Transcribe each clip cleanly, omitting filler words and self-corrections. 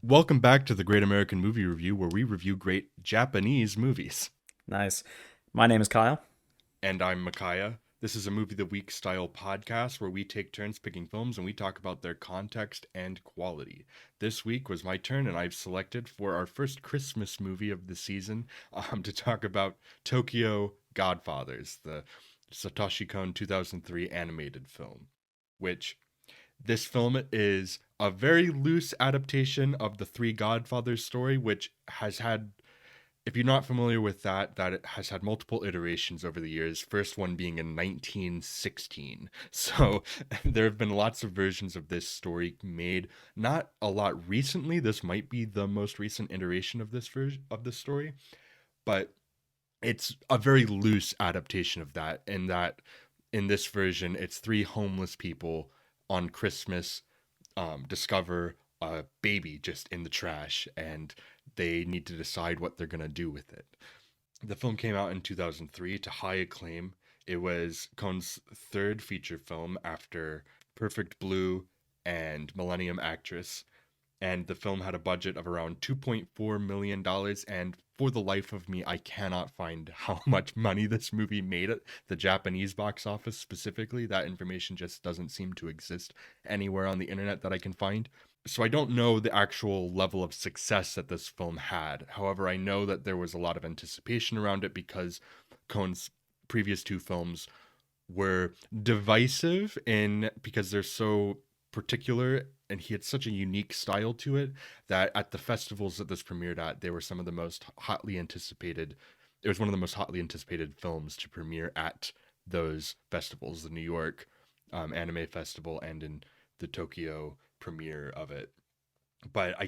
Welcome back to the Great American Movie Review, where we review great Japanese movies. Nice. My name is Kyle. And I'm Mikiah. This is a Movie of the Week style podcast where we take turns picking films and we talk about their context and quality. This week was my turn, and I've selected for our first Christmas movie of the season to talk about Tokyo Godfathers, the Satoshi Kon 2003 animated film, which this film is a very loose adaptation of the Three Godfathers story, which has had, if you're not familiar with that it has had multiple iterations over the years. First one being in 1916. So there have been lots of versions of this story made. Not a lot recently. This might be the most recent iteration of this version of this story, but it's a very loose adaptation of that. In this version, it's three homeless people on Christmas discover a baby just in the trash, and they need to decide what they're going to do with it. The film came out in 2003 to high acclaim. It was Cohn's third feature film after Perfect Blue and Millennium Actress, and the film had a budget of around $2.4 million. And for the life of me, I cannot find how much money this movie made at the Japanese box office specifically. That information just doesn't seem to exist anywhere on the internet that I can find. So I don't know the actual level of success that this film had. However, I know that there was a lot of anticipation around it because Cohn's previous two films were divisive in because they're so particular, and he had such a unique style to it that at the festivals that this premiered at, they were some of the most hotly anticipated. It was one of the most hotly anticipated films to premiere at those festivals, the New York Anime Festival and in the Tokyo premiere of it. But I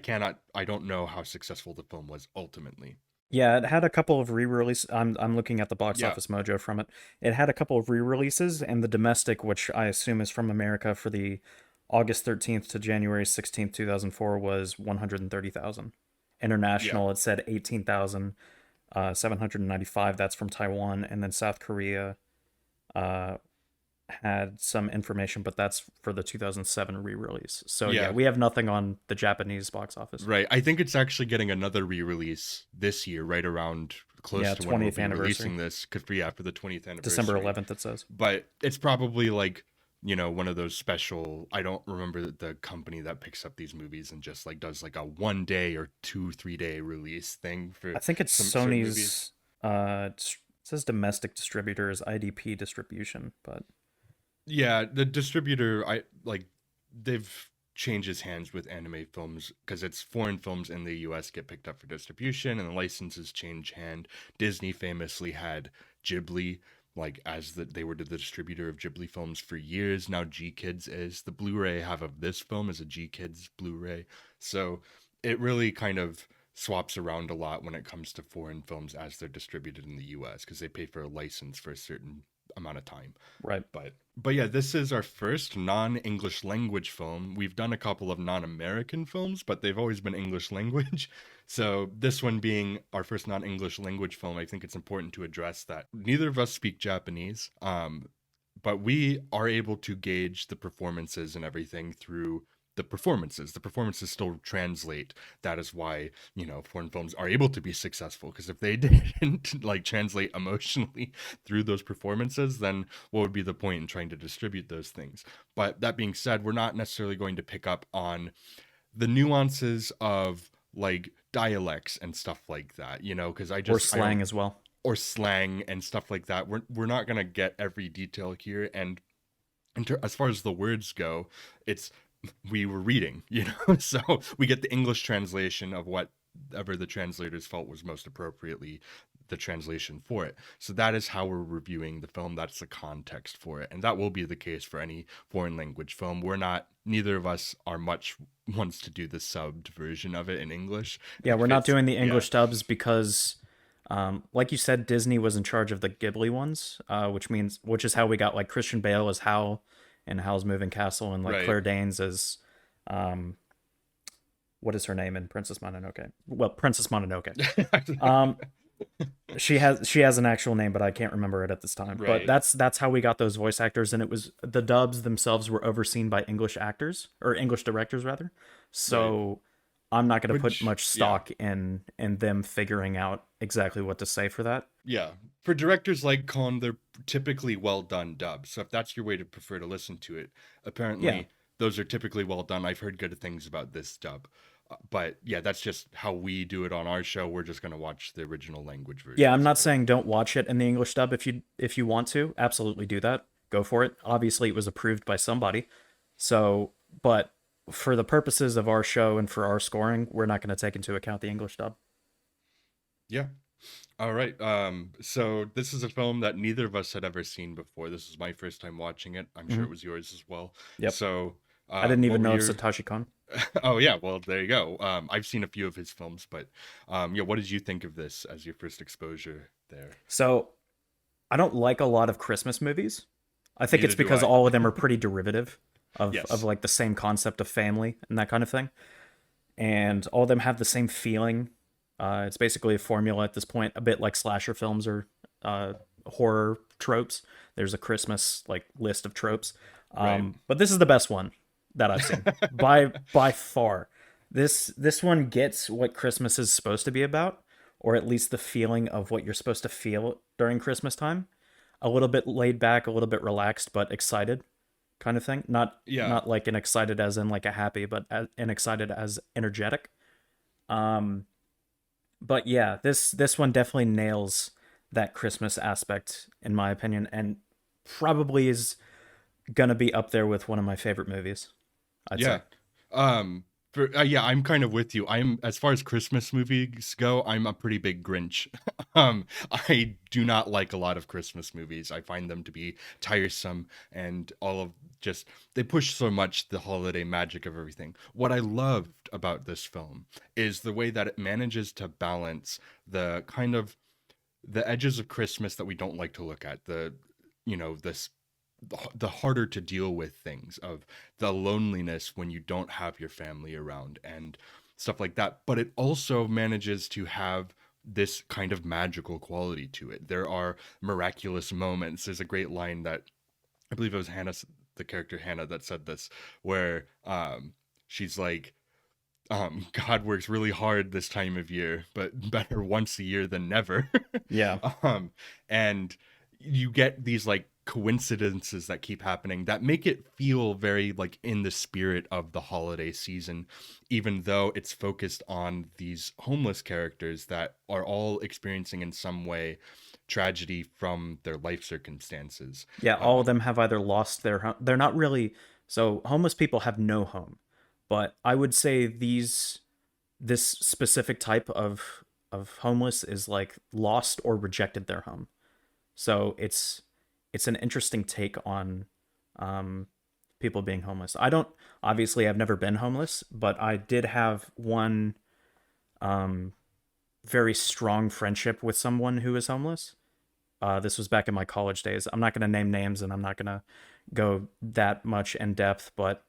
don't know how successful the film was ultimately. Yeah, it had a couple of re-releases. I'm looking at the box Yeah, office mojo from it. It had a couple of re-releases, and the domestic, which I assume is from America, for the August 13th to January 16th, 2004, was 130,000. yeah. International, it said 18,795. That's from Taiwan, and then South Korea uh, had some information, but that's for the 2007 re-release. So yeah, Yeah, we have nothing on the Japanese box office. right. I think it's actually getting another re-release this year, right around close Yeah, to when we'll 20th be anniversary. releasing this, cause yeah, for the 20th December anniversary. 11th, it says. But it's probably like, one of those special. I don't remember the company that picks up these movies and just like does like a 1 day or 2 3 day release thing for I think it's some certain movies. Sony's. It says domestic distributors, IDP distribution, but Yeah, the distributor, I like, they've changed his hands with anime films because it's foreign films in the US get picked up for distribution and the licenses change hand. Disney famously had Ghibli like as they were the distributor of Ghibli films for years. Now G Kids is. The Blu-ray I have of this film is a G Kids Blu-ray. So it really kind of swaps around a lot when it comes to foreign films as they're distributed in the US because they pay for a license for a certain amount of time. right. But yeah, this is our first non-English language film. We've done a couple of non-American films, but they've always been English language. So this one being our first non-English language film, I think it's important to address that neither of us speak Japanese. But we are able to gauge the performances and everything through the performances. The performances still translate. That is why, foreign films are able to be successful. Because if they didn't like translate emotionally through those performances, then what would be the point in trying to distribute those things? But that being said, we're not necessarily going to pick up on the nuances of like dialects and stuff like that, because Or I don't, slang as well. or slang and stuff like that. We're not gonna get every detail here, and as far as the words go, it's we were reading, so we get the English translation of whatever the translators felt was most appropriately the translation for it. So that is how we're reviewing the film. That's the context for it, and that will be the case for any foreign language film. Neither of us are much wants to do the subbed version of it in English. Yeah, we're If not it's doing the yeah, English dubs because, like you said, Disney was in charge of the Ghibli ones, which is how we got like Christian Bale as Hal and Hal's Moving Castle, and like right. Claire Danes as, um, what is her name in Princess Mononoke? Well, Princess Mononoke. Um, she has an actual name, but I can't remember it at this time. But Right. that's how we got those voice actors, and it was the dubs themselves were overseen by English actors or English directors rather. Right. So I'm not going to put Which, much yeah, stock in them figuring out exactly what to say for that. yeah. For directors like Cohn, they're typically well done dubs. So if that's your way to prefer to listen to it, Yeah. apparently those are typically well done. I've heard good things about this dub. But yeah, that's just how we do it on our show. We're just going to watch the original language Yeah, I'm versions not of it. saying don't watch it in the English dub if you want to. Absolutely do that. Go for it. Obviously it was approved by somebody. So, but for the purposes of our show and for our scoring, we're not going to take into account the English dub. Yeah. All right. So this is a film that neither of us had ever seen before. This is my first time watching it. I'm sure Hmm. it was yours as well. Yep. So, I didn't what even were know of your? Satoshi Kon. Oh yeah, well there you go. I've seen a few of his films, but yeah, what did you think of this as your first exposure there? So, I don't like a lot of Christmas movies. I think it's Neither do because I. all of them are pretty derivative of Yes. like the same concept of family and that kind of thing. And all of them have the same feeling. It's basically a formula at this point, a bit like slasher films or uh, horror tropes. There's a Christmas like list of tropes, Right. but this is the best one that I've seen by far. This one gets what Christmas is supposed to be about, or at least the feeling of what you're supposed to feel during Christmas time. A little bit laid back, a little bit relaxed, but excited kind of thing. Not Yeah. not like an excited as in like a happy, but an excited as energetic. Um, but yeah, this one definitely nails that Christmas aspect in my opinion, and probably is gonna be up there with one of my favorite movies. I'd Yeah. say. Um for yeah, I'm kind of with you. I'm as far as Christmas movies go, I'm a pretty big Grinch. I do not like a lot of Christmas movies. I find them to be tiresome and all of just they push so much the holiday magic of everything. What I loved about this film is the way that it manages to balance the kind of the edges of Christmas that we don't like to look at. The this the harder to deal with things of the loneliness when you don't have your family around and stuff like that, but it also manages to have this kind of magical quality to it. There are miraculous moments. There's a great line that I believe it was Hannah, the character Hannah, that said this, where she's like, God works really hard this time of year, but better once a year than never. Yeah. um, and you get these like coincidences that keep happening that make it feel very like in the spirit of the holiday season, even though it's focused on these homeless characters that are all experiencing in some way tragedy from their life circumstances. Yeah, all of Um, them have either lost their home. They're not really so homeless people have no home. But I would say this specific type of homeless is like lost or rejected their home. So it's an interesting take on um, people being homeless. I don't obviously I've never been homeless, but I did have one um, very strong friendship with someone who is homeless. This was back in my college days. I'm not going to name names and I'm not going to go that much in depth, but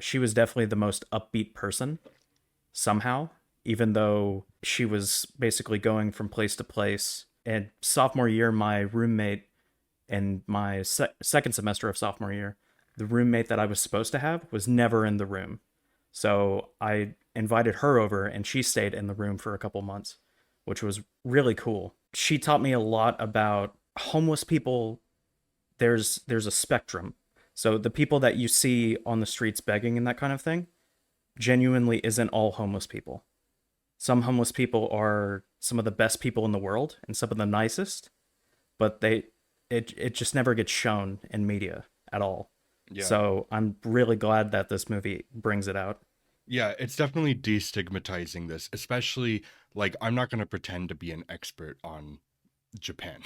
she was definitely the most upbeat person somehow, even though she was basically going from place to place. And sophomore year, my roommate in my second semester of sophomore year, the roommate that I was supposed to have was never in the room. So I invited her over and she stayed in the room for a couple months, which was really cool. She taught me a lot about homeless people. There's a spectrum. So the people that you see on the streets begging and that kind of thing genuinely isn't all homeless people. Some homeless people are some of the best people in the world and some of the nicest, but it just never gets shown in media at all. yeah. So I'm really glad that this movie brings it out. Yeah, it's definitely destigmatizing this, especially like I'm not going to pretend to be an expert on Japan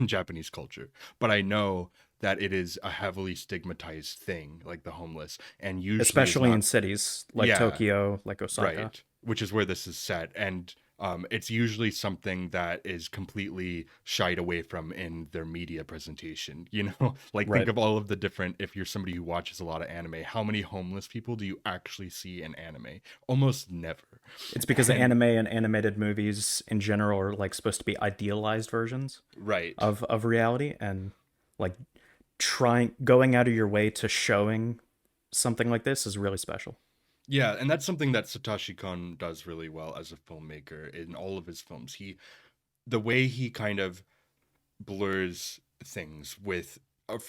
and Japanese culture, but I know that it is a heavily stigmatized thing, like the homeless, and usually is Especially in not, cities like yeah, Tokyo, like Osaka. right, which is where this is set. And it's usually something that is completely shied away from in their media presentation. Like think Right. of all of the different, if you're somebody who watches a lot of anime, how many homeless people do you actually see in anime? Almost never. It's because And anime and animated movies in general are like supposed to be idealized versions right. of reality, and like trying going out of your way to showing something like this is really special. Yeah, and that's something that Satoshi Kon does really well as a filmmaker in all of his films. The way he kind of blurs things with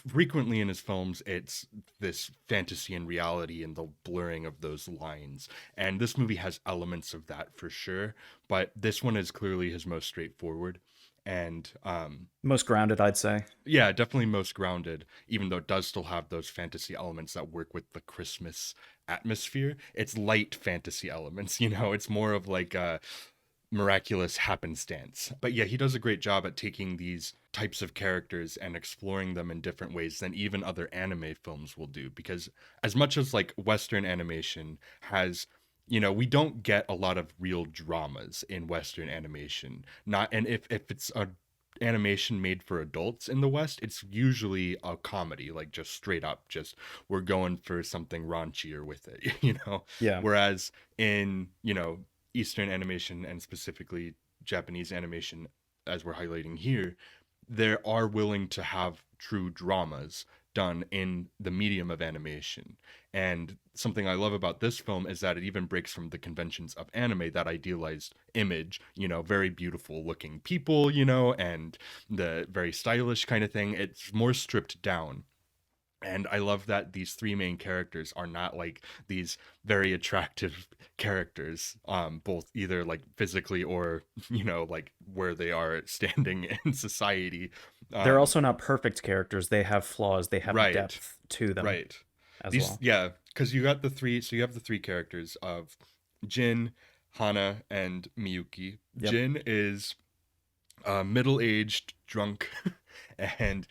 frequently in his films, it's this fantasy and reality and the blurring of those lines. And this movie has elements of that for sure, but this one is clearly his most straightforward. And Most grounded, I'd say. yeah, definitely most grounded, even though it does still have those fantasy elements that work with the Christmas atmosphere. It's light fantasy elements, it's more of like a miraculous happenstance. But yeah, he does a great job at taking these types of characters and exploring them in different ways than even other anime films will do. Because as much as like Western animation has, we don't get a lot of real dramas in Western animation. Not, and if it's a animation made for adults in the West, it's usually a comedy, like just straight up, just we're going for something raunchier with it, Yeah. Whereas in, Eastern animation and specifically Japanese animation, as we're highlighting here, they are willing to have true dramas done in the medium of animation. And something I love about this film is that it even breaks from the conventions of anime, that idealized image, very beautiful looking people, and the very stylish kind of thing. It's more stripped down. And I love that these three main characters are not like these very attractive characters, both either like physically or, like where they are standing in society. They're Um, also not perfect characters. They have flaws. They have right, depth to them right. as These, well. yeah, because you got the three, so you have the three characters of Jin, Hana, and Miyuki. Yep. Jin is a middle-aged drunk, and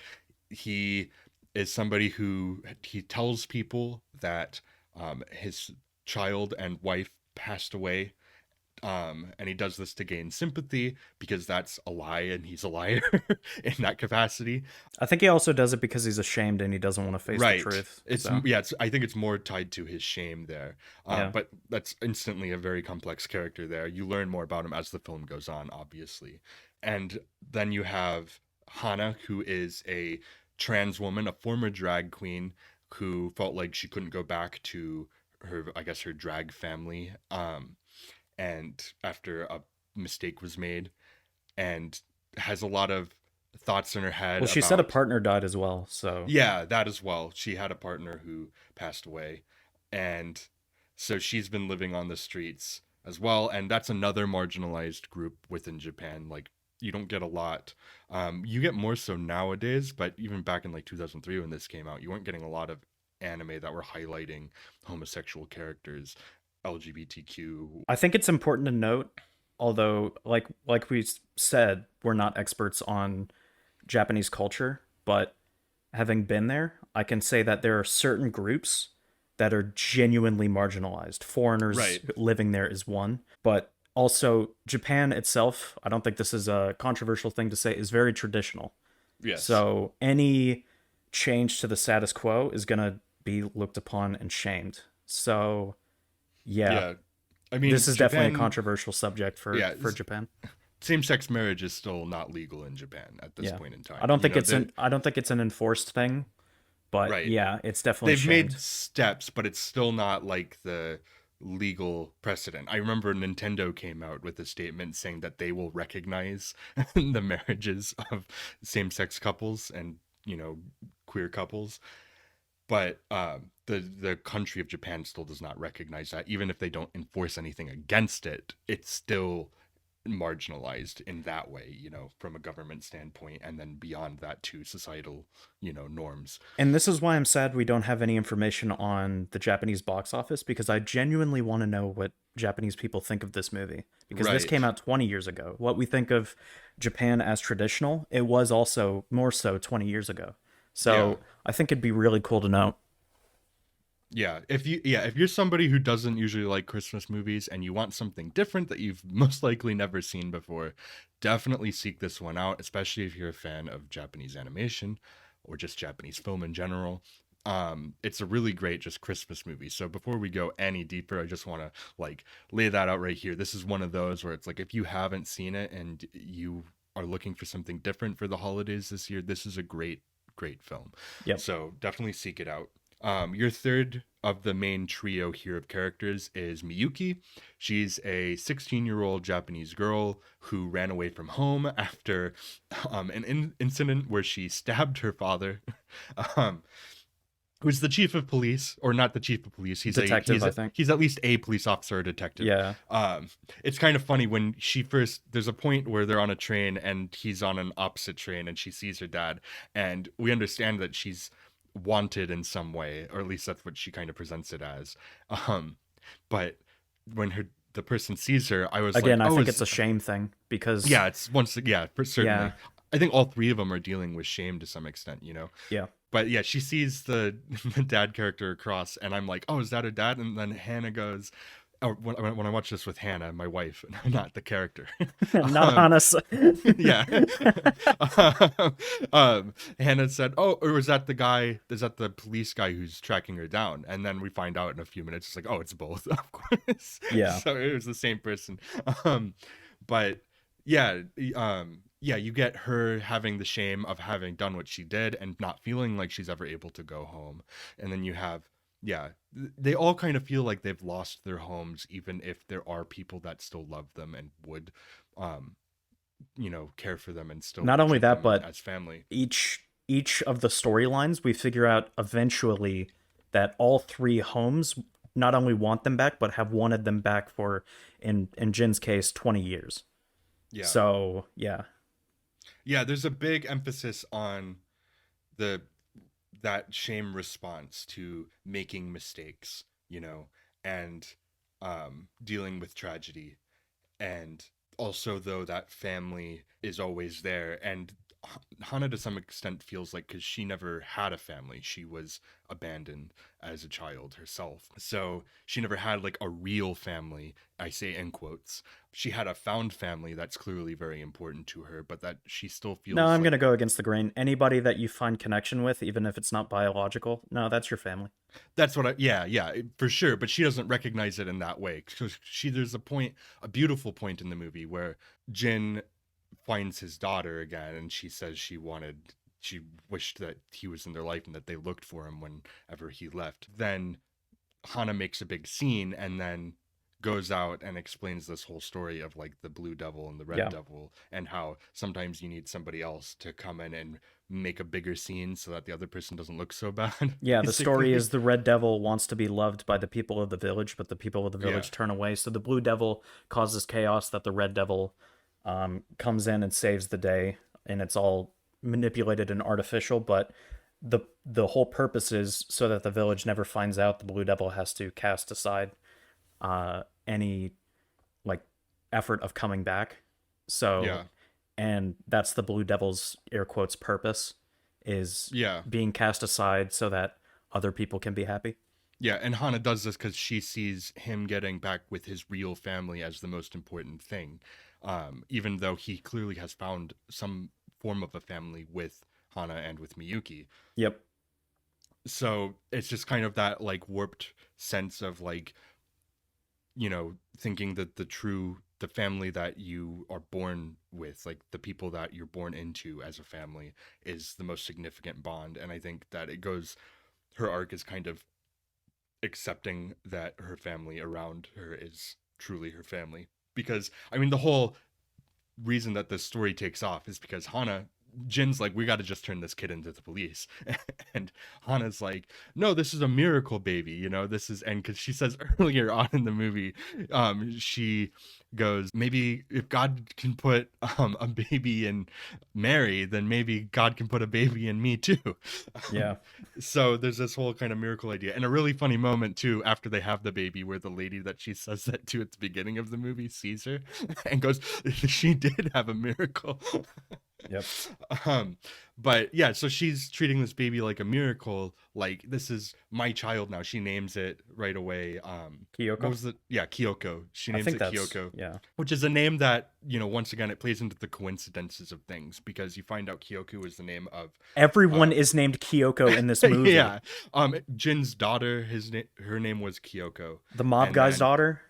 he is somebody who he tells people that his child and wife passed away, and he does this to gain sympathy because that's a lie and he's a liar in that capacity. I think he also does it because he's ashamed and he doesn't want to face the Right. truth. So, I think it's more tied to his shame there. yeah. But that's instantly a very complex character there. You learn more about him as the film goes on, obviously. And then you have Hana, who is a trans woman, a former drag queen who felt like she couldn't go back to her, I guess, her drag family. And after a mistake was made, and has a lot of thoughts in her head Well, she said a about, partner died as well. So, yeah, that as well. She had a partner who passed away. And so she's been living on the streets as well. And that's another marginalized group within Japan. Like, you don't get a lot. You get more so nowadays, but even back in like 2003 when this came out, you weren't getting a lot of anime that were highlighting homosexual characters, LGBTQ. I think it's important to note, although like we said, we're not experts on Japanese culture, but having been there, I can say that there are certain groups that are genuinely marginalized. Foreigners Right. living there is one, but also Japan itself, I don't think this is a controversial thing to say, is very traditional. Yes. So any change to the status quo is going to be looked upon and shamed. So, yeah, Yeah. I this mean, is definitely a Japan, controversial subject yeah, for Japan. same-sex marriage is still not legal in Japan at this Yeah. point in I time. don't think I don't think it's an enforced thing, but Right. yeah, it's definitely They've made shamed. steps, but it's still not like the legal precedent. I remember Nintendo came out with a statement saying that they will recognize the marriages of same-sex couples and, queer couples, but the country of Japan still does not recognize that. Even if they don't enforce anything against it, it's still marginalized in that way, from a government standpoint, and then beyond that to societal, norms. And this is why I'm sad we don't have any information on the Japanese box office because I genuinely want to know what Japanese people think of this movie because this came Right. out 20 years ago. What we think of Japan as traditional, it was also more so 20 years ago. Yeah. So I think it'd be really cool to know. If you're somebody who doesn't usually like Christmas movies and you want something different that you've most likely never seen before, definitely seek this one out, especially if you're a fan of Japanese animation or just Japanese film in general. It's a really great just Christmas movie. So before we go any deeper, I just want to like lay that out right here. This is one of those where it's like if you haven't seen it and you are looking for something different for the holidays this year, this is a great film. Yep. So definitely seek it out. Your third of the main trio here of characters is Miyuki. She's a 16-year-old Japanese girl who ran away from home after an incident where she stabbed her father. um, who's the chief of police, or not the chief of police. Detective, I think. He's at least a police officer or detective. Yeah. It's kind of funny when she first. There's a point where they're on a train and he's on an opposite train and she sees her dad, and we understand that she's wanted in some way, or at least that's what she kind of presents it as. Um, but when the person sees her, I was Again, like, I oh, think it's a shame thing because yeah, it's once, yeah, certainly. yeah, I think all three of them are dealing with shame to some extent, you know. yeah. But yeah, she sees the the dad character across, and I'm like, oh, is that her dad? And then Hannah goes, or when I watch this with Hannah, my wife, not the character. Not um, honest. yeah. Hannah said, oh, or was that the guy? Is that the police guy who's tracking her down? And then we find out in a few minutes, it's like, oh, it's both, of course. Yeah. So it was the same person. Um, but yeah, yeah, you get her having the shame of having done what she did and not feeling like she's ever able to go home. And then you have, yeah, they all kind of feel like they've lost their homes, even if there are people that still love them and would, um, care for them and still Not only treat that, them but as family. each of the storylines, we figure out eventually that all three homes not only want them back, but have wanted them back for, in Jin's case, 20 years. Yeah. So yeah, Yeah, there's a big emphasis on the that shame response to making mistakes, and dealing with tragedy. And also, though, that family is always there. And Hana, to some extent, feels like, because she never had a family, she was abandoned as a child herself. So she never had like a real family. I say in quotes. She had a found family that's clearly very important to her, but that she still no, feels I'm like gonna go against the grain. Anybody that you find connection with, even if it's not biological, no, that's your family. that's what yeah, for sure. But she doesn't recognize it in that way. Because there's a beautiful point in the movie where Jin finds his daughter again, and she says she wished that he was in their life and that they looked for him whenever he left. Then Hana makes a big scene and then goes out and explains this whole story of like the blue devil and the red Yeah. devil, and how sometimes you need somebody else to come in and make a bigger scene so that the other person doesn't look so bad. Yeah, the story basically. is the Red Devil wants to be loved by the people of the village, but the people of the Yeah. village turn away. So the Blue Devil causes chaos that the Red Devil comes in and saves the day, and it's all manipulated and artificial. But the whole purpose is so that the village never finds out. The Blue Devil has to cast aside any like effort of coming back. So, Yeah. and that's the Blue Devil's air quotes purpose is Yeah. being cast aside so that other people can be happy. Yeah, and Hana does this because she sees him getting back with his real family as the most important thing, even though he clearly has found some form of a family with Hana and with Miyuki. Yep. So it's just kind of that like warped sense of like, thinking that the family that you are born with, like the people that you're born into as a family, is the most significant bond. And I think that her arc is kind of accepting that her family around her is truly her family. Because I mean, the whole reason that this story takes off is because Jin's like, we got to just turn this kid into the police. And Hana's like, no, this is a miracle baby, this is, and because she says earlier on in the movie, she goes, maybe if God can put a baby in Mary, then maybe God can put a baby in me too. Yeah. So there's this whole kind of miracle idea, and a really funny moment too after they have the baby, where the lady that she says that to at the beginning of the movie sees her and goes, she did have a miracle. Yep. But yeah, so she's treating this baby like a miracle, like this is my child now. She names it right away. Kyoko. What was Kyoko. She I names think it that's Kyoko, yeah. which is a name that, once again, it plays into the coincidences of things, because you find out Kyoko is the name of Everyone is named Kyoko in this movie. yeah. Jin's daughter, her name was Kyoko. The mob And guy's then daughter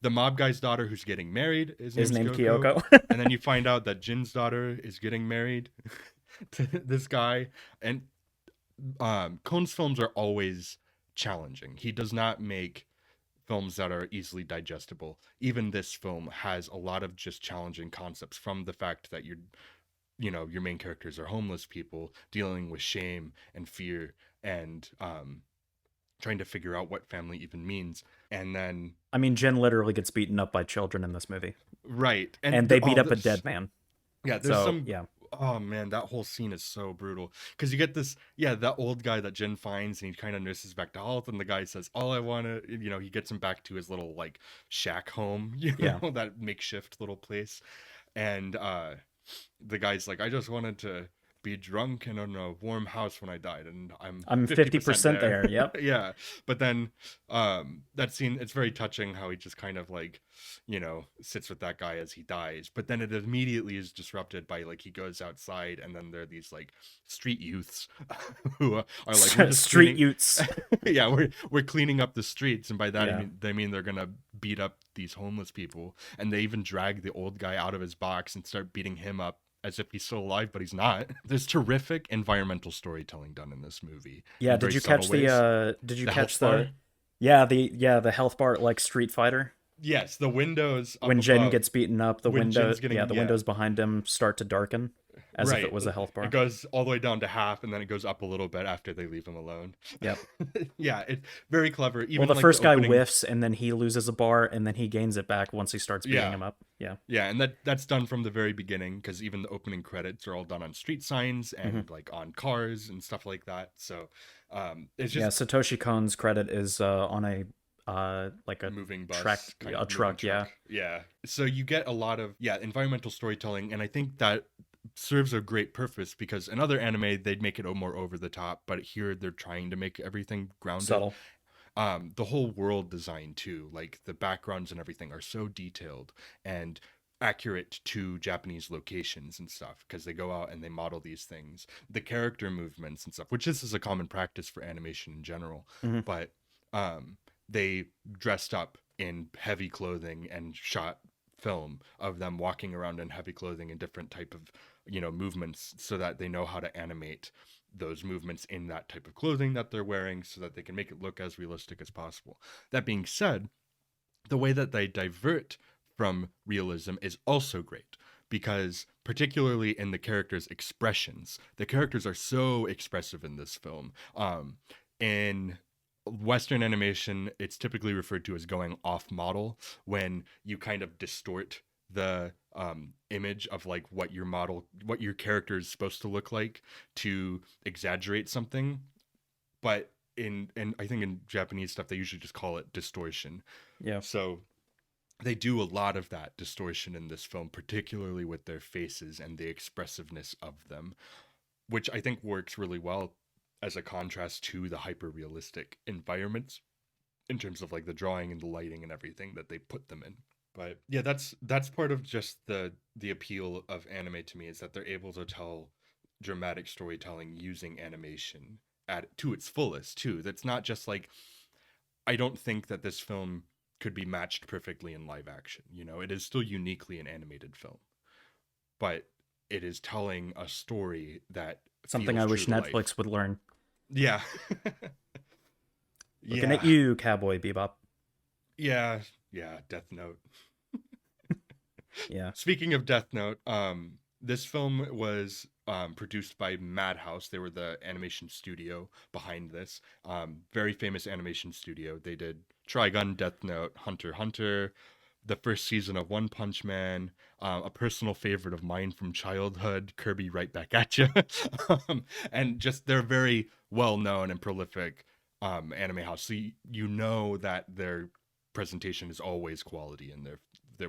the mob guy's daughter who's getting married is named Kyoko. Kyoko. And then you find out that Jin's daughter is getting married to this guy. And Cone's films are always challenging. He does not make films that are easily digestible. Even this film has a lot of just challenging concepts, from the fact that your main characters are homeless people dealing with shame and fear and trying to figure out what family even means. And then, I mean, Jen literally gets beaten up by children in this movie, right, and they beat up a dead man. Yeah, there's So some. yeah, Oh man, that whole scene is so brutal because you get this, yeah, that old guy that Jin finds, and he kind of nurses back to health, and the guy says, "All I want to," he gets him back to his little like shack home, yeah. that makeshift little place, and the guy's like, "I just wanted to be drunk and in a warm house when I died, and I'm I'm 50% there. Yep. Yeah, but then that scene, it's very touching how he just kind of like sits with that guy as he dies, but then it immediately is disrupted by like he goes outside, and then there are these like street youths who are like, we're just Street cleaning. youths. Yeah, we're cleaning up the streets, and by that Yeah. they mean they're gonna beat up these homeless people, and they even drag the old guy out of his box and start beating him up as if he's still alive, but he's not. There's terrific environmental storytelling done in this movie. Yeah, in did very you subtle catch ways. did you catch Health bar? the health bar like Street Fighter? Yes, the windows up When Jen above. gets beaten up, the When window Jin's getting- the yeah. windows behind him start to darken as if Right. it was a health bar. It goes all the way down to half, and then it goes up a little bit after they leave him alone. Yep. Yeah, it's very clever. Even Well, the like first guy opening- whiffs and then he loses a bar and then he gains it back once he starts beating Yeah. him up. Yeah. Yeah, and that's done from the very beginning, because even the opening credits are all done on street signs and like on cars and stuff like that. So it's Yeah, just Satoshi Kon's credit is on a like a moving bus, track, kind a of truck, moving yeah. So you get a lot of environmental storytelling, and I think that serves a great purpose, because in other anime they'd make it more over the top, but here they're trying to make everything grounded. subtle. The whole world design too, like the backgrounds and everything, are so detailed and accurate to Japanese locations and stuff, because they go out and they model these things, the character movements and stuff, which this is a common practice for animation in general. Mhm. But they dressed up in heavy clothing and shot film of them walking around in heavy clothing and different type of movements, so that they know how to animate those movements in that type of clothing that they're wearing, so that they can make it look as realistic as possible. That being said, the way that they divert from realism is also great, because particularly in the characters' expressions, the characters are so expressive in this film. In Western animation, it's typically referred to as going off model, when you kind of distort the image of like what your character is supposed to look like, to exaggerate something. But in I think in Japanese stuff they usually just call it distortion. Yeah. So they do a lot of that distortion in this film, particularly with their faces and the expressiveness of them, which I think works really well as a contrast to the hyper realistic environments in terms of like the drawing and the lighting and everything that they put them in. But yeah, that's part of just the appeal of anime to me, is that they're able to tell dramatic storytelling using animation to its fullest too. That's not just like, I don't think that this film could be matched perfectly in live action. It is still uniquely an animated film, but it is telling a story that Something feels I wish true to Netflix life. would learn. Yeah. Looking at you, Cowboy Bebop. Yeah, Death Note. Yeah. Speaking of Death Note, this film was produced by Madhouse. They were the animation studio behind this. Very famous animation studio. They did Trigun, Death Note, Hunter x Hunter, the first season of One Punch Man, a personal favorite of mine from childhood, Kirby Right Back at You. And just, they're very well known and prolific anime house. So you know that their presentation is always quality in their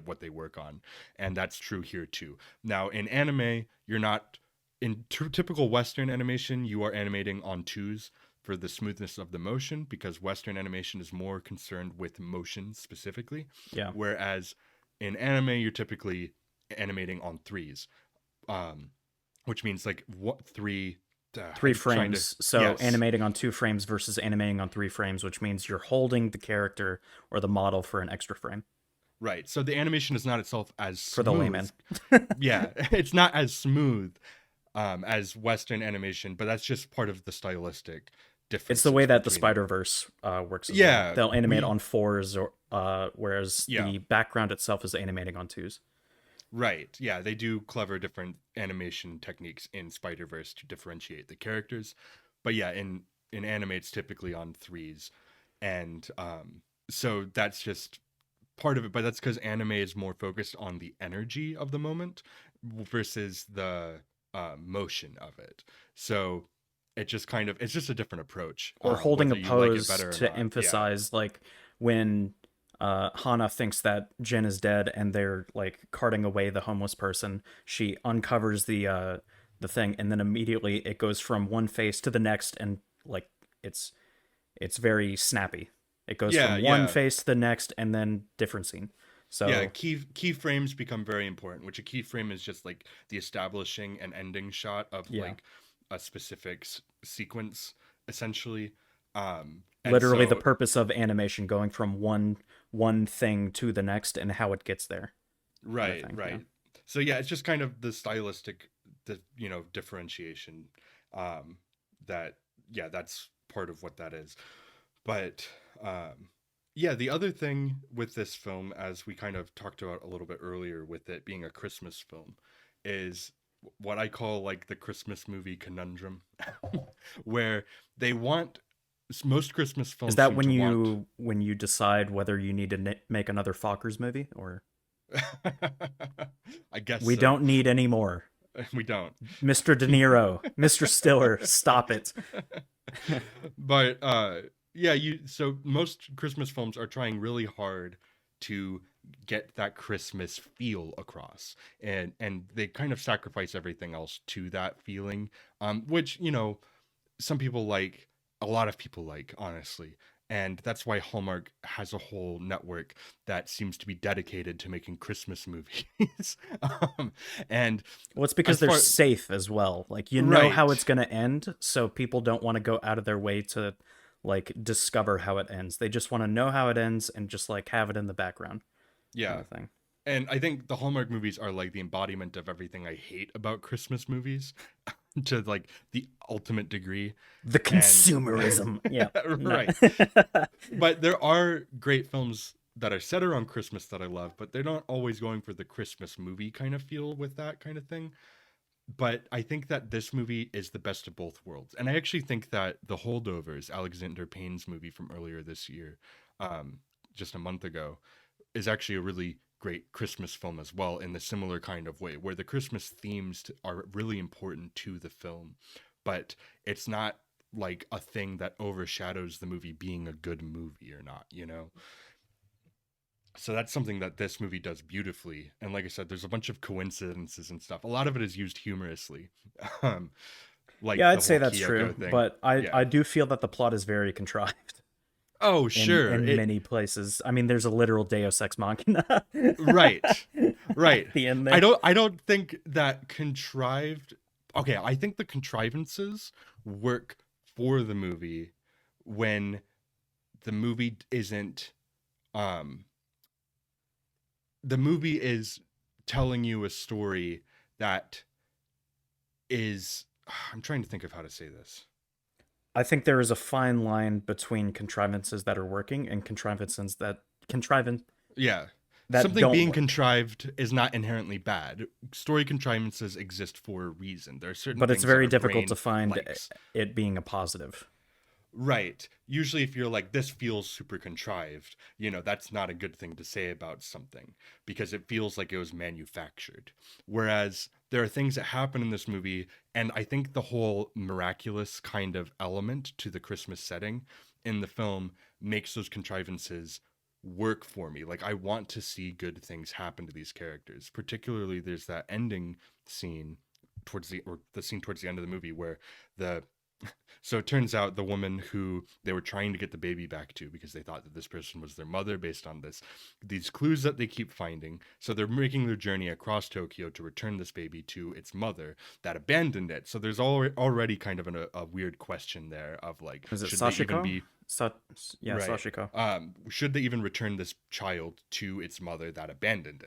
what they work on, and that's true here too. Now in anime, you're not in typical Western animation, you are animating on twos for the smoothness of the motion, because Western animation is more concerned with motion specifically. Yeah. Whereas in anime, you're typically animating on threes, which means like three I'm trying frames. to- So yes. animating on 2 frames versus animating on 3 frames, which means you're holding the character or the model for an extra frame. Right. So the animation is not itself as smooth. For the layman. Yeah, it's not as smooth as Western animation, but that's just part of the stylistic It's the differences way that the between them. Spider-Verse works as well. Yeah, They'll animate we on fours, or whereas yeah, the background itself is animating on twos. right. Yeah, they do clever different animation techniques in Spider-Verse to differentiate the characters. But yeah, in anime it's typically on threes. And so that's just part of it, but that's because anime is more focused on the energy of the moment versus the motion of it. So it just kind of it's just a different approach, Or holding a whether you like it pose better or to not. Yeah, emphasize, like, when Hana thinks that Jin is dead and they're like carting away the homeless person, she uncovers the thing, and then immediately it goes from one face to the next, and like it's it's very snappy. It goes yeah, from one yeah, face to the next and then different scene. yeah. So Keyframes become very important. Which a keyframe is just like the establishing and ending shot of yeah, like a specific sequence, essentially. And literally the so purpose of animation, going from one thing to the next and how it gets there, kind of right, thing. Yeah. right. So yeah, it's just kind of the stylistic, differentiation. Um, that yeah, that's part of what that is. But yeah, the other thing with this film, as we kind of talked about a little bit earlier, with it being a Christmas film, is what I call like the Christmas movie conundrum, where they want most Christmas Is films that seem to want. when you decide whether you need to make another Fockers movie, or I guess we so. don't need any more? We don't. Mr. De Niro, Mr. Stiller, stop it. But yeah, you so most Christmas films are trying really hard to get that Christmas feel across. And they kind of sacrifice everything else to that feeling. Which, some people like, a lot of people like, honestly. And that's why Hallmark has a whole network that seems to be dedicated to making Christmas movies. And Well, it's because as they're far safe as well. Like, you know how right. it's going to end, so people don't want to go out of their way to like discover how it ends. They just want to know how it ends and just like have it in the background, kind Yeah. of thing. And I think the Hallmark movies are like the embodiment of everything I hate about Christmas movies to like the ultimate degree. The And consumerism. Yeah. No. right. But there are great films that are set around Christmas that I love, but they're not always going for the Christmas movie kind of feel with that kind of thing. But I think that this movie is the best of both worlds. And I actually think that The Holdovers, Alexander Payne's movie from earlier this year, um, just a month ago, is actually a really great Christmas film as well, in the similar kind of way, where the Christmas themes are really important to the film, but it's not like a thing that overshadows the movie being a good movie or not. So that's something that this movie does beautifully. And like I said, there's a bunch of coincidences and stuff. A lot of it is used humorously, um, Yeah, like the I'd say whole that's true, Kyoko thing. but I Yeah. I do feel that the plot is very contrived Oh, in sure. It many places. I mean, there's a literal Deus Ex Machina right. Right. at the end I there. don't I don't think that contrived. Okay, I think the contrivances work for the movie when the movie isn't um the movie is telling you a story that is I'm trying to think of how to say this. I think there is a fine line between contrivances that are working and contrivance Yeah. that Something don't being work. contrived is not inherently bad. Story contrivances exist for a reason. There are certain But it's things that very our difficult to brain find likes. it being a positive. Right. Usually, if you're like, this feels super contrived, that's not a good thing to say about something because it feels like it was manufactured. Whereas there are things that happen in this movie, and I think the whole miraculous kind of element to the Christmas setting in the film makes those contrivances work for me. Like, I want to see good things happen to these characters. Particularly, there's that ending scene the scene towards the end of the movie where the so it turns out the woman who they were trying to get the baby back to, because they thought that this person was their mother based on these clues that they keep finding. So they're making their journey across Tokyo to return this baby to its mother that abandoned it. So there's already kind of a weird question there of like, Is it should they even Sashiko? be Sa- yeah, right? Sashiko. Should they even return this child to its mother that abandoned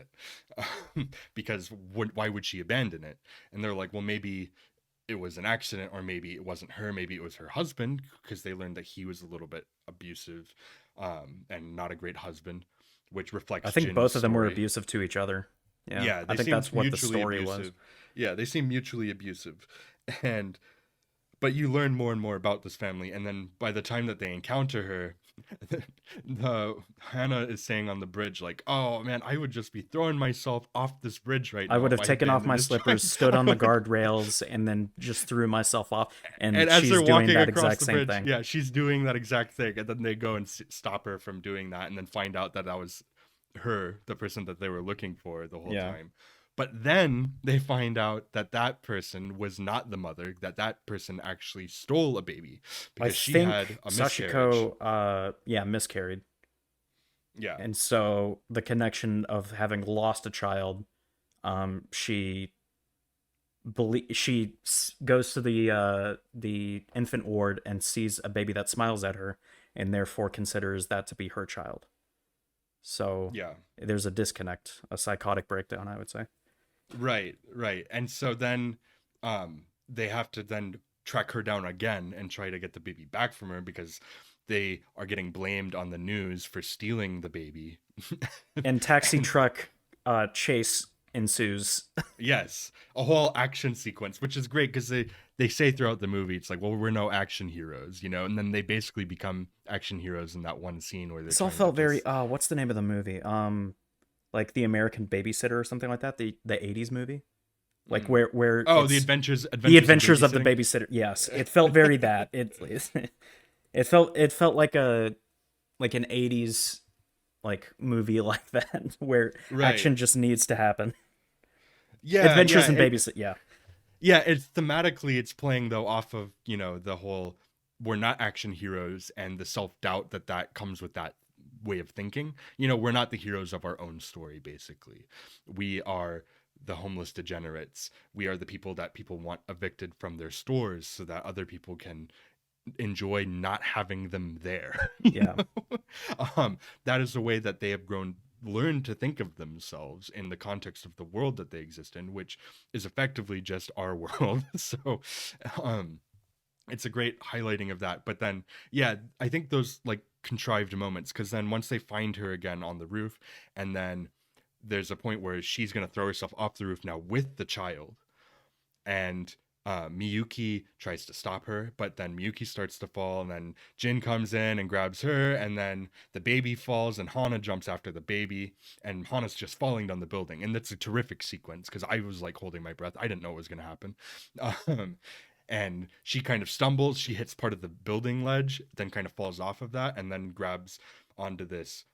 it? Because why would she abandon it? And they're like, well, maybe it was an accident, or maybe it wasn't her, maybe it was her husband, because they learned that he was a little bit abusive, and not a great husband, which I reflects think Jin's both of them were story. abusive to each other. Yeah, Yeah, I they think seem that's what the mutually story was. abusive. Yeah, they seem mutually abusive. And but you learn more and more about this family, and then by the time that they encounter her, the Hannah is saying on the bridge, like, "Oh man, I would just be throwing myself off this bridge right I now would if have I had taken been off in my this slippers, giant." stood on the Like, guardrails, and then just threw myself off. and And as they're she's doing walking that across exact the same bridge, thing. yeah, she's doing that exact thing, and then they go and stop her from doing that, and then find out that that was her, the person that they were looking for the whole Yeah. time. But then they find out that that person was not the mother, that that person actually stole a baby I because she had think a miscarriage. Sashiko, yeah, miscarried. Yeah. And so the connection of having lost a child, she goes to the infant ward and sees a baby that smiles at her, and therefore considers that to be her child. So Yeah. there's a disconnect, a psychotic breakdown, I would say. Right, right. And so then they have to then track her down again and try to get the baby back from her because they are getting blamed on the news for stealing the baby. And taxi And truck chase ensues. yes, a whole action sequence, which is great because they say throughout the movie, it's like, well, we're no action heroes, you know, and then they basically become action heroes in that one scene where they're This all trying to felt very just what's the name of the movie? Like The American Babysitter or something like that, the 80s movie. Like mm. where Oh, the it's adventures the of adventures of the babysitting. babysitter. Yes, it felt very that. It felt like an 80s like movie like that where Right. action just needs to happen. Yeah, Adventures yeah. in Babysit, yeah. Yeah, it's thematically it's playing though off of, you know, the whole we're not action heroes and the self-doubt that that comes with that way of thinking. You know, we're not the heroes of our own story basically. We are the homeless degenerates. We are the people that people want evicted from their stores so that other people can enjoy not having them there. You Yeah. know? That is the way that they have grown learned to think of themselves in the context of the world that they exist in, which is effectively just our world. So um it's a great highlighting of that. But then yeah, I think those like contrived moments, because then once they find her again on the roof, and then there's a point where she's going to throw herself off the roof now with the child, and Miyuki tries to stop her, but then Miyuki starts to fall, and then Jin comes in and grabs her, and then the baby falls, and Hana jumps after the baby, and Hana's just falling down the building, and that's a terrific sequence because I was like holding my breath. I didn't know what was going to happen, um, and she kind of stumbles, she hits part of the building ledge, then kind of falls off of that, and then grabs onto this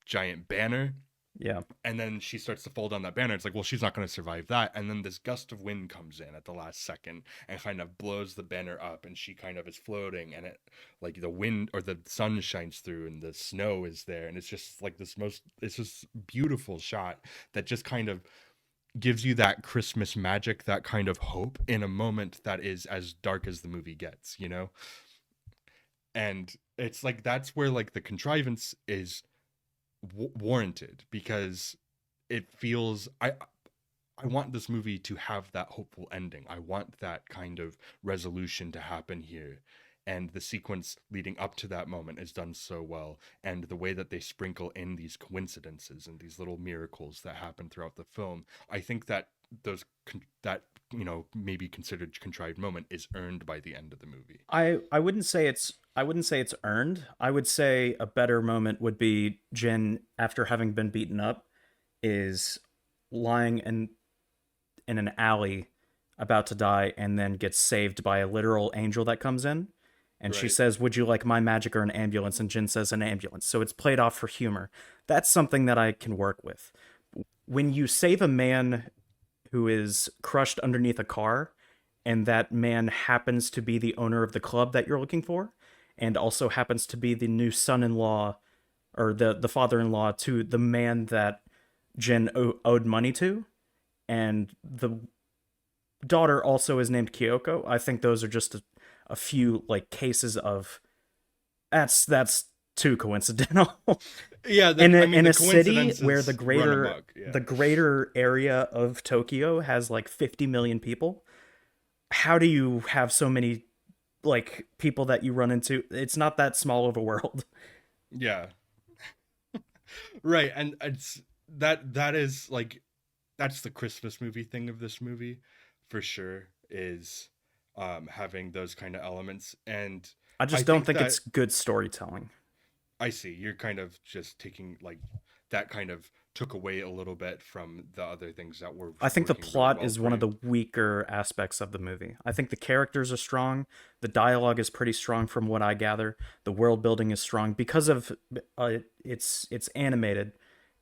giant banner, Yeah. and then she starts to fall down that banner. It's like, well, she's not going to survive that. And then this gust of wind comes in at the last second and kind of blows the banner up, and she kind of is floating, and it like the wind or the sun shines through, and the snow is there, and it's just like it's just beautiful shot that just kind of gives you that Christmas magic, that kind of hope in a moment that is as dark as the movie gets, you know. And it's like that's where like the contrivance is warranted, because it feels I want this movie to have that hopeful ending. I want that kind of resolution to happen here. And the sequence leading up to that moment is done so well. And the way that they sprinkle in these coincidences and these little miracles that happen throughout the film, I think that that, you know, maybe considered contrived moment is earned by the end of the movie. I wouldn't say it's earned. I would say a better moment would be Jin after having been beaten up is lying in an alley about to die and then gets saved by a literal angel that comes in. And she Right. says, "Would you like my magic or an ambulance?" And Jin says, "An ambulance." So it's played off for humor. That's something that I can work with. When you save a man who is crushed underneath a car, and that man happens to be the owner of the club that you're looking for, and also happens to be the new son-in-law or the father-in-law to the man that Jin owed money to, and the daughter also is named Kyoko. I think those are just a few like cases of that's too coincidental. Yeah, I mean In the a city where coincidences run amok. Yeah. the greater area of Tokyo has like 50 million people, how do you have so many like people that you run into? It's not that small of a world. Yeah. Right. And it's that is like that's the Christmas movie thing of this movie for sure is having those kind of elements. And I I just don't think think that it's good storytelling. I see you're kind of just taking like that kind of took away a little bit from the other things that were I think the working really plot well is for one of you. the weaker aspects of the movie. I think the characters are strong, the dialogue is pretty strong from what I gather. The world building is strong because of it's animated.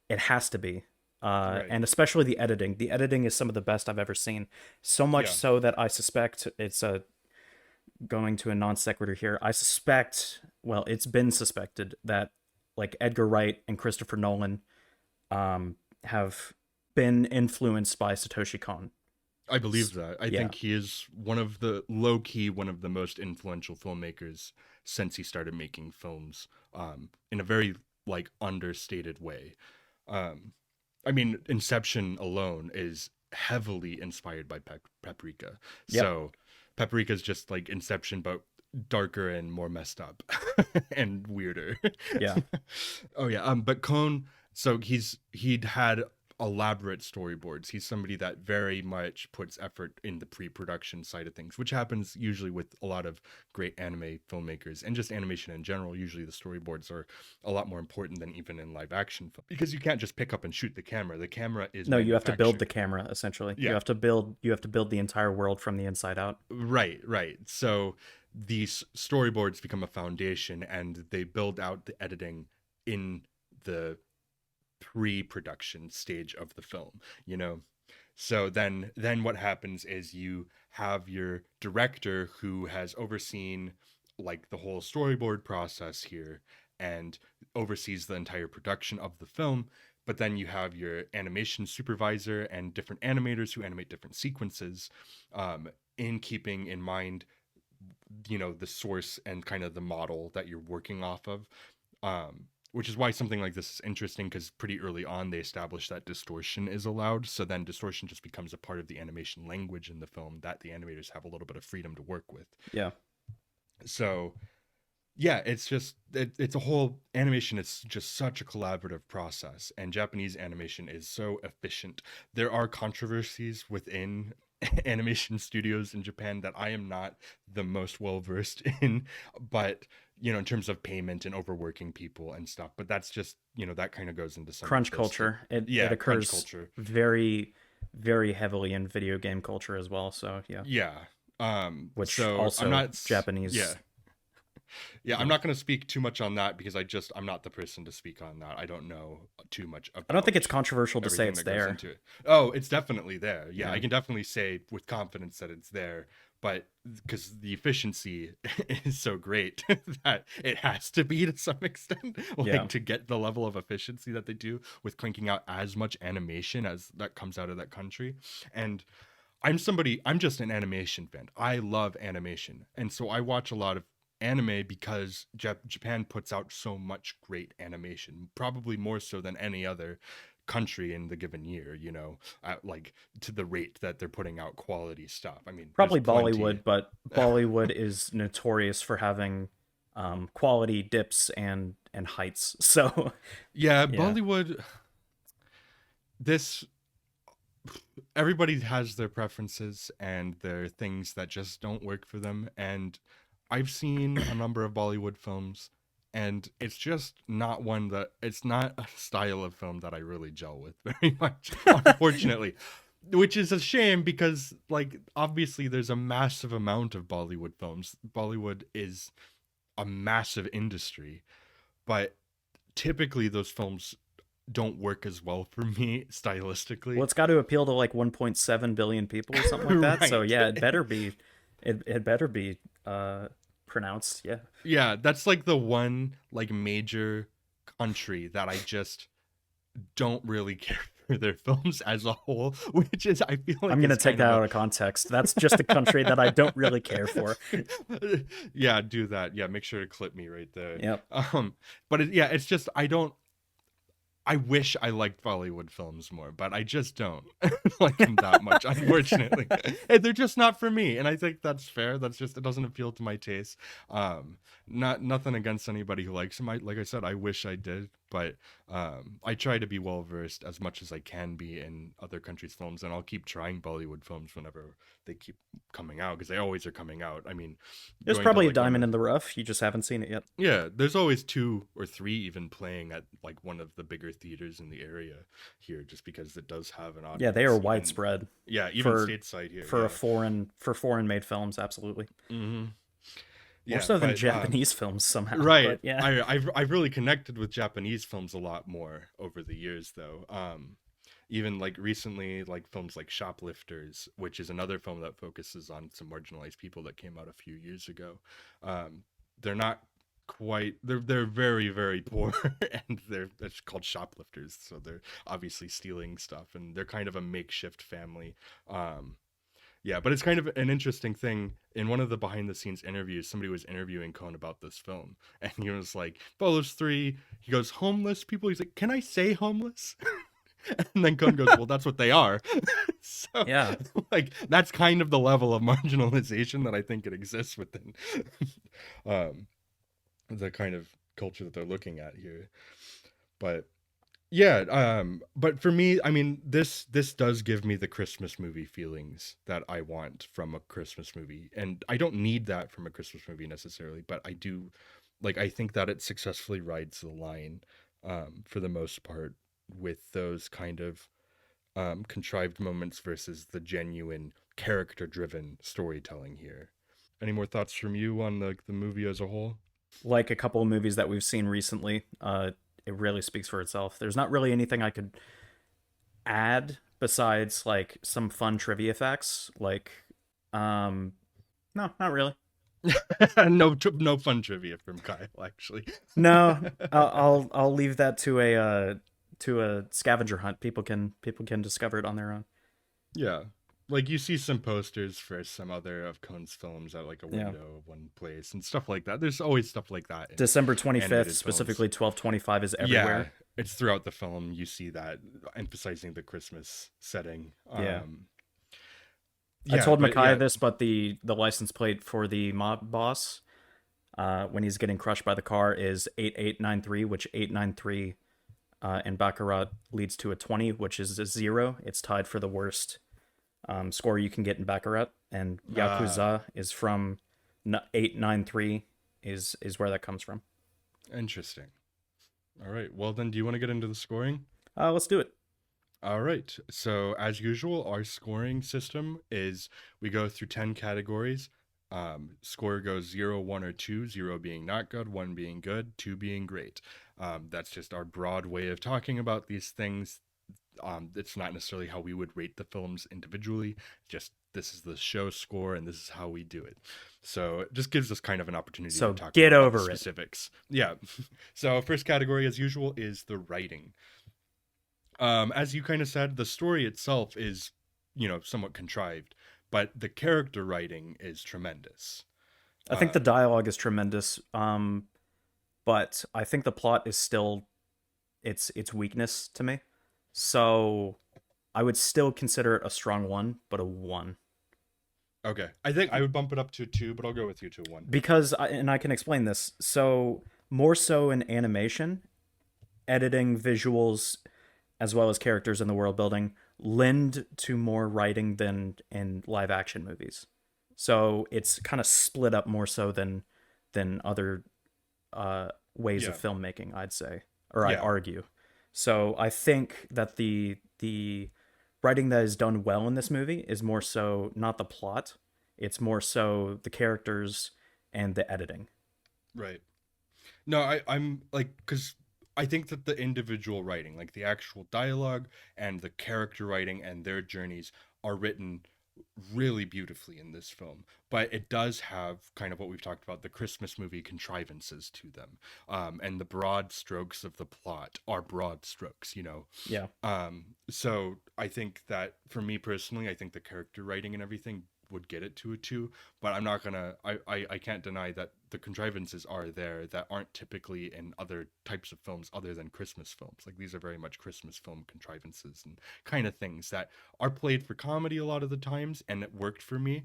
It has to be. Right. And especially the editing. The editing is some of the best I've ever seen. So much Yeah. so that I suspect it's going to a non sequitur here. I suspect, well, it's been suspected that like Edgar Wright and Christopher Nolan have been influenced by Satoshi Kon. I believe that. I Yeah, think he is one of the low key, one of the most influential filmmakers since he started making films in a very like understated way. Um, I mean, Inception alone is heavily inspired by Paprika. yep, So Paprika is just like Inception, but darker and more messed up and weirder. yeah. Oh yeah. But Cone, so he'd had elaborate storyboards. He's somebody that very much puts effort in the pre-production side of things, which happens usually with a lot of great anime filmmakers and just animation in general. Usually the storyboards are a lot more important than even in live action film because you can't just pick up and shoot the camera. The camera is No, you have to build the manufactured. camera essentially. Yeah. You have to build the entire world from the inside out. Right, right. So these storyboards become a foundation and they build out the editing in the pre-production stage of the film, you know. So then what happens is you have your director who has overseen like the whole storyboard process here and oversees the entire production of the film, but then you have your animation supervisor and different animators who animate different sequences in keeping in mind the source and kind of the model that you're working off of, which is why something like this is interesting because pretty early on they established that distortion is allowed. So then distortion just becomes a part of the animation language in the film that the animators have a little bit of freedom to work with. Yeah. So yeah, it's a whole animation. It's just such a collaborative process, and Japanese animation is so efficient. There are controversies within animation studios in Japan that I am not the most well versed in, but in terms of payment and overworking people and stuff. But that's just that kind of goes into some of Crunch this. culture. It Yeah, crunch occurs culture. very very heavily in video game culture as well. So yeah, Yeah. which So I'm also not. Yeah. Japanese. Yeah, I'm Yeah, not going to speak too much on that because I'm not the person to speak on that. I don't know too much I don't think about it's controversial to say everything it's that goes there. into it. Oh, it's definitely there. Yeah, Yeah, I can definitely say with confidence that it's there, but because the efficiency is so great that it has to be to some extent, yeah. like to get the level of efficiency that they do with cranking out as much animation as that comes out of that country. And I'm just an animation fan. I love animation. And so I watch a lot of anime because Japan puts out so much great animation, probably more so than any other country in the given year, at like to the rate that they're putting out quality stuff. I mean, there's Probably plenty. Bollywood, but Bollywood is notorious for having quality dips and heights. So Yeah, yeah, Bollywood, this everybody has their preferences and their things that just don't work for them. And I've seen a number of Bollywood films, and it's just not one that it's not a style of film that I really gel with very much, unfortunately. Which is a shame because, like, obviously, there's a massive amount of Bollywood films. Bollywood is a massive industry, but typically those films don't work as well for me well, stylistically. it's got to appeal to like 1.7 billion people or something like that. So Right. yeah, it better be pronounced. Yeah. Yeah, that's like the one like major country that I just don't really care for their films as a whole, which is I feel I'm like gonna is take kind that of out a of context. That's just a country that I don't really care for. yeah, do that. Yeah, make sure to clip me right there. Yep. But yeah, it's just I don't. I wish I liked Bollywood films more, but I just don't like them that much, unfortunately. And they're just not for me, and I think that's fair. That's just, it doesn't appeal to my taste. Um, Not nothing against anybody who likes them. Like I said, I wish I did, but I try to be well versed as much as I can be in other countries' films, and I'll keep trying Bollywood films whenever they keep coming out because they always are coming out. I mean, There's going to probably a like one diamond of in the rough. You just haven't seen it yet. yeah, there's always two or three even playing at like one of the bigger theaters in the area here, just because it does have an Yeah, they are audience. Even widespread yeah, even for stateside here. for a Yeah. foreign made films. Absolutely, Hmm. more Yeah, so than but Japanese films somehow. right. But yeah, I've really connected with Japanese films a lot more over the years, though. Even like recently, like films like Shoplifters, which is another film that focuses on some marginalized people that came out a few years ago. Um, they're not quite, they're very very poor, and they're it's called shoplifters, so they're obviously stealing stuff, and they're kind of a makeshift family. Um, yeah, but it's kind of an interesting thing. In one of the behind the scenes interviews, somebody was interviewing Cohn about this film, and he was like, "Follows three." He goes, "Homeless people." He's like, "Can I say homeless?" And then Cohn goes, "Well, that's what they are." So, yeah. like, that's kind of the level of marginalization that I think it exists within um, the kind of culture that they're looking at here. But yeah, but for me, I mean, this does give me the Christmas movie feelings that I want from a Christmas movie, and I don't need that from a Christmas movie necessarily, but I do, like, I think that it successfully rides the line, for the most part, with those kind of contrived moments versus the genuine character-driven storytelling here. Any more thoughts from you on the movie as a whole? Like a couple of movies that we've seen recently, it really speaks for itself. There's not really anything I could add besides like some fun trivia facts. Like, um, no, not really. No fun trivia from Kyle, actually. No, I'll leave that to a scavenger hunt. People can discover it on their own. Yeah. Like you see some posters for some other of Cohn's films at like a Yeah. window of one place and stuff like that. There's always stuff like that in December 25th, animated films. specifically 12/25 is Yeah, everywhere. it's throughout the film. You see that emphasizing the Christmas setting. Yeah. I Yeah, told but Mikiah yeah, this, but the license plate for the mob boss when he's getting crushed by the car is 8893, which 893 in Baccarat leads to a 20, which is a 0. It's tied for the worst score you can get in Baccarat, and uh, Yakuza is from 893 is where that comes from. interesting. All right. Well, then, do you want to get into the scoring? Let's do it. All right. So, as usual, our scoring system is we go through 10 categories. Score goes 0, 1, or 2, 0 being not good, 1 being good, 2 being great. That's just our broad way of talking about these things. It's not necessarily how we would rate the films individually, just this is the show score and this is how we do it. So, it just gives us kind of an opportunity to So talk get more about the over it. specifics. Yeah. So, first category, as usual, is the writing. As you kind of said, the story itself is, somewhat contrived, but the character writing is tremendous. I think the Um, dialogue is tremendous, but I think the plot is still its weakness to me. So I would still consider it a strong one, but a one. okay, I think I would bump it up to 2, but I'll go with you to 1. Because and I can explain this. So more so in animation, editing, visuals, as well as characters in the world building lend to more writing than in live action movies. So it's kind of split up more so than other ways of Yeah, filmmaking, I'd say, or I'd yeah, argue. So I think that the writing that is done well in this movie is more so not the plot, it's more so the characters and the editing. right. No, I'm like, because I think that the individual writing, like the actual dialogue and the character writing and their journeys, are written really beautifully in this film. But it does have kind of what we've talked about, the Christmas movie contrivances to them. And the broad strokes of the plot are broad strokes. Yeah. So I think that for me personally, I think the character writing and everything would get it to a 2, but I'm not gonna I can't deny that the contrivances are there that aren't typically in other types of films other than Christmas films. Like these are very much Christmas film contrivances and kind of things that are played for comedy a lot of the times, and it worked for me.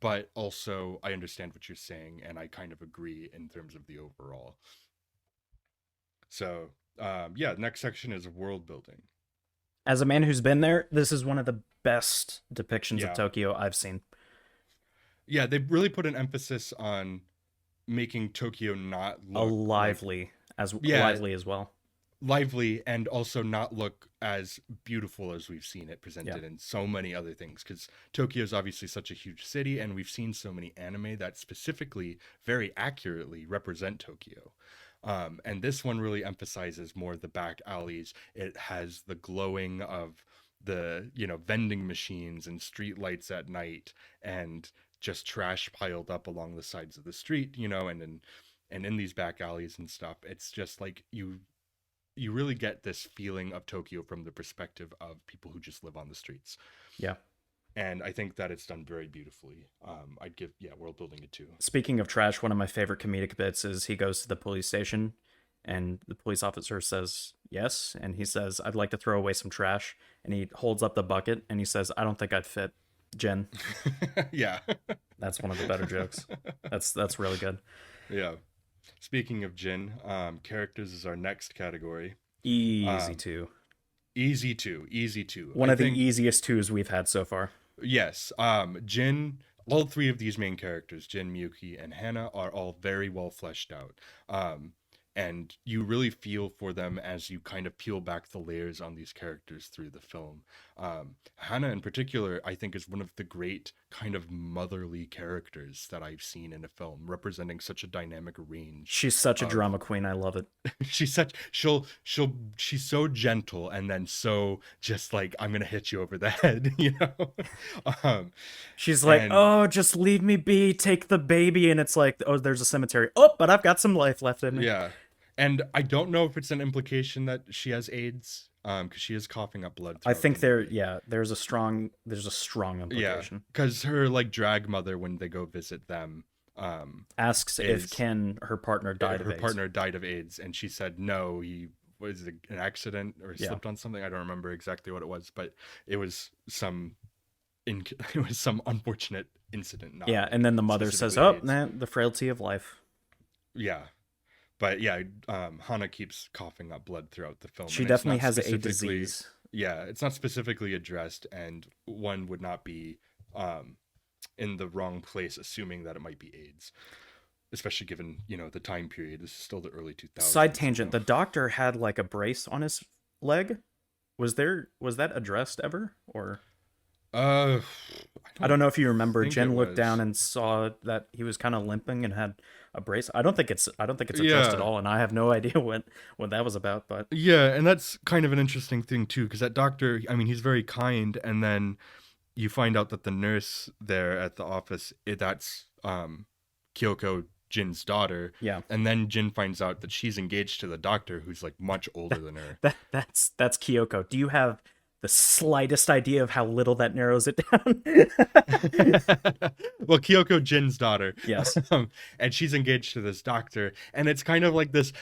But also I understand what you're saying, and I kind of agree in terms of the overall. So yeah, next section is world building. As a man who's been there, this is one of the best depictions of Yeah. Tokyo I've seen. Yeah, they really put an emphasis on making Tokyo not A look like, yeah, lively as well. lively, and also not look as beautiful as we've seen it Yeah. presented in so many other things, because Tokyo is obviously such a huge city, and we've seen so many anime that specifically very accurately represent Tokyo. And this one really emphasizes more the back alleys. It has the glowing of the, vending machines and street lights at night, and just trash piled up along the sides of the street, and in these back alleys and stuff. It's just like you really get this feeling of Tokyo from the perspective of people who just live on the streets. Yeah. And I think that it's done very beautifully. I'd give, yeah, world building a 2. Speaking of trash, one of my favorite comedic bits is he goes to the police station and the police officer says yes, and he says, "I'd like to throw away some trash," and he holds up the bucket and he says, "I don't think I'd fit, Jen." Yeah. That's one of the better jokes. That's really good. Yeah. Speaking of Jin, characters is our next category. Easy Um, two. easy 2, easy 2. One I of the think, easiest twos we've had so far. yes, Jin, all three of these main characters, Jin, Miyuki, and Hana, are all very well fleshed out. And you really feel for them as you kind of peel back the layers on these characters through the film. Hana, in particular, I think is one of the great kind of motherly characters that I've seen in a film, representing such a dynamic range She's such a of drama queen. I love it. she's so gentle, and then so just like, I'm gonna hit you over the head, um She's like, and "Oh, just leave me be. Take the baby." And it's like, "Oh, there's a cemetery. Oh, but I've got some life left in me." yeah, and I don't know if it's an implication that she has AIDS, because she is coughing up blood I throughout think the there, movie. yeah, there's a strong Yeah, implication. because her like drag mother, when they go visit them, Asks if is Ken, her partner, died of her AIDS. partner died of AIDS, and she said no, he was an accident or Yeah. slipped on something. I don't remember exactly what it was, but it was some it was some unfortunate incident, not Yeah, and like then the mother says, specifically "Oh, AIDS. nah, the frailty of life." Yeah, but yeah, Hana keeps coughing up blood throughout the film, She and it's definitely not has a specifically, disease. yeah, it's not specifically addressed, and one would not be in the wrong place assuming that it might be AIDS, especially given the time period. This is still the early Side 2000s. tangent, the doctor had like a brace on his leg. Was that addressed ever? Or I I don't don't know if you remember, think it Jen looked down was. and saw that he was kind of limping and had a brace. I don't think it's addressed at Yeah. all, and I have no idea what that was about, but Yeah, and that's kind of an interesting thing too, because that doctor, I mean, he's very kind, and then you find out that the nurse there at the office, that's Kyoko, Jin's daughter, yeah. and then Jin finds out that she's engaged to the doctor, who's like much older than her. That's Kyoko. Do you have the slightest idea of how little that narrows it down? Well, Kyoko, Jin's daughter, Yes. and she's engaged to this doctor, and it's kind of like this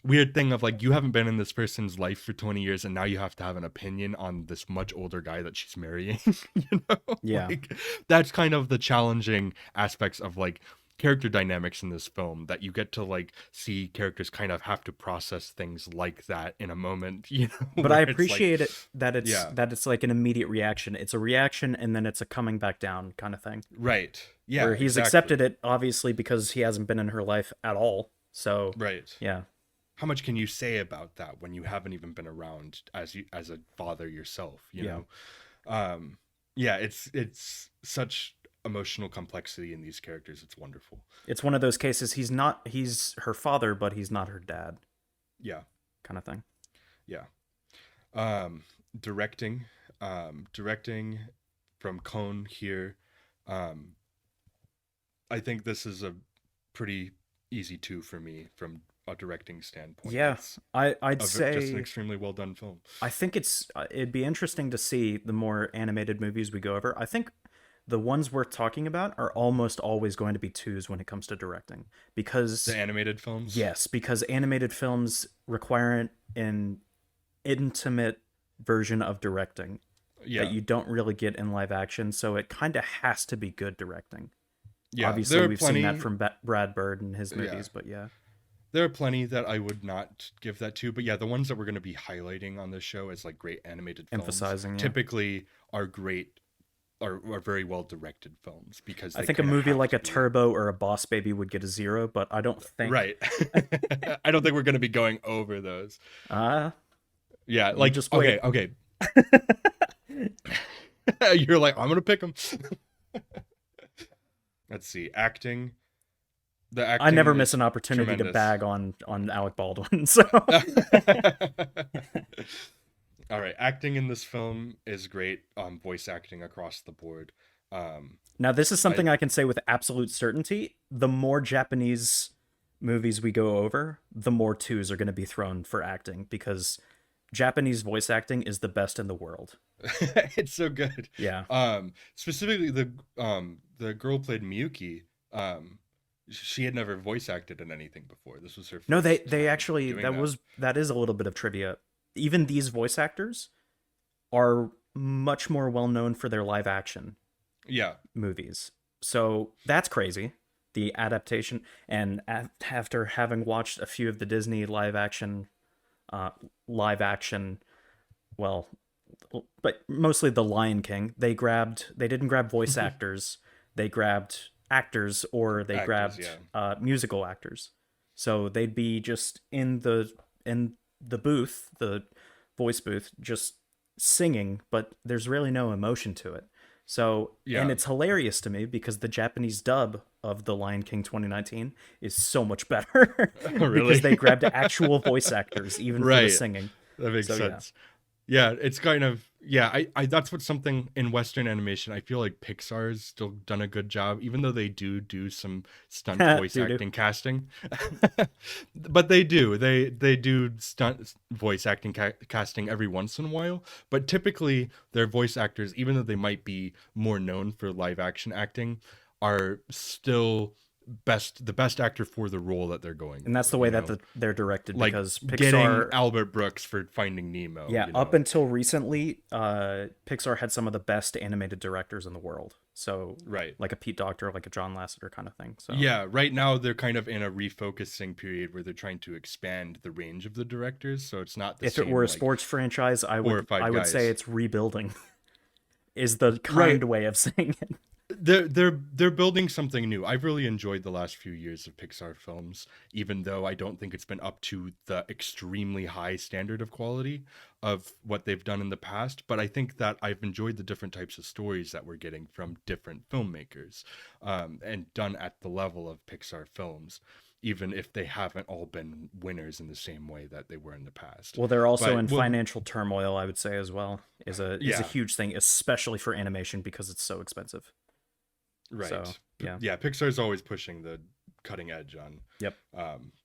weird thing of like, you haven't been in this person's life for 20 years, and now you have to have an opinion on this much older guy that she's marrying. Yeah. Like, that's kind of the challenging aspects of like character dynamics in this film, that you get to like see characters kind of have to process things like that in a moment, But I where it's like, appreciate it yeah, that it's like an immediate reaction. It's a reaction and then it's a coming back down kind of thing. right, yeah, Where he's exactly. accepted it obviously because he hasn't been in her life at all. So, Right. yeah. How much can you say about that when you haven't even been around as a father yourself, Yeah. Yeah, it's such emotional complexity in these characters. It's wonderful. It's one of those cases he's her father but he's not her dad Yeah. kind of thing. Yeah. um directing from Cone here. um I think this is a pretty easy 2 for me from a directing standpoint. Yeah. It's I'd just an say extremely well done film. I think it'd be interesting to see the more animated movies we go over. I think the ones we're talking about are almost always going to be twos when it comes to directing. The Because, animated films. yes, because animated films require an intimate version of directing that Yeah. you don't really get in live action. So it kind of has to be good directing. Yeah. There Obviously, are we've seen that plenty. from Brad Bird and his Yeah. movies, but yeah, There are plenty that I would not give that to, but yeah, the ones that we're going to be highlighting on this show as like great animated films emphasizing, yeah. typically are great, are very well directed films because I they think a kind of movie have like to a be. Turbo or a Boss Baby would get a 0, but I don't think. Right. I don't think we're going to be going over those. Uh, Yeah, you like just wait. okay, okay. You're like, I'm going to pick them. Let's see. Acting. The I acting never miss is an opportunity to tremendous. bag on Alec Baldwin. So All right, acting in this film is great. Voice acting across the board. now this is I something I can say with absolute certainty. The more Japanese movies we go over, the more twos are going to be thrown for acting because Japanese voice acting is the best in the world. it's so good. Yeah. Specifically the girl played Miyuki. She had never voice acted in anything before. This was her No, first they time actually doing that. that is a little bit of trivia. Even these voice actors are much more well known for their live action Yeah. movies. So that's crazy. The adaptation, and after having watched a few of the Disney uh, live action, well, but mostly the Lion King, they didn't grab voice actors, they grabbed actors or they Actors, grabbed yeah. musical actors. So they'd be just in the booth, the voice booth, just singing, but there's really no emotion to it. So, and Yeah. it's hilarious to me because the Japanese dub of The Lion King 2019 is so much better because Really? they grabbed actual voice actors even for the Right. singing. That makes So yeah. sense. Yeah, it's kind of yeah, I that's what something in Western animation, I feel like Pixar's still done a good job, even though they do some stunt voice Doo doo. acting casting. But they do stunt voice acting casting every once in a while. But typically, their voice actors, even though they might be more known for live action acting, are still the best actor for the role that they're going And that's for. the way that they're directed Like because getting Pixar, Albert Brooks for Finding Nemo, yeah, up until recently, Pixar had some of the best animated directors in the world. So, Right. like a Pete Docter, like a John Lasseter kind of thing. So, Yeah, right now they're kind of in a refocusing period where they're trying to expand the range of the directors, so it's not the if it were same a like sports franchise, four or five I would say guys. it's rebuilding. Is the Right. kind way of saying it. They're building something new. I've really enjoyed the last few years of Pixar films, even though I don't think it's been up to the extremely high standard of quality of what they've done in the past. But I think that I've enjoyed the different types of stories that we're getting from different filmmakers, and done at the level of Pixar films, even if they haven't all been winners in the same way that they were in the past. Well, they're also But in well, financial turmoil, I would say as well. Is a yeah, huge thing, especially for animation because it's so expensive. So, right. yeah. Yeah, Pixar's always pushing the cutting edge on Yep.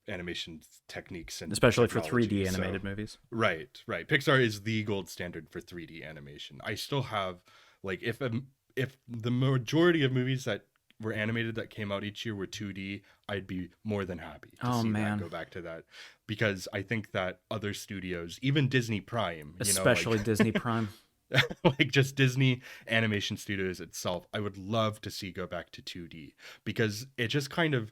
animation techniques and Especially for technology. 3D So, animated movies. right, right. Pixar is the gold standard for 3D animation. I still have like if the majority of movies that were animated that came out each year were 2D, I'd be more than happy to Oh see that man. go back to that because I think that other studios, even Disney Prime, Especially Disney Prime. like just Disney animation studios itself, I would love to see go back to 2D because it just kind of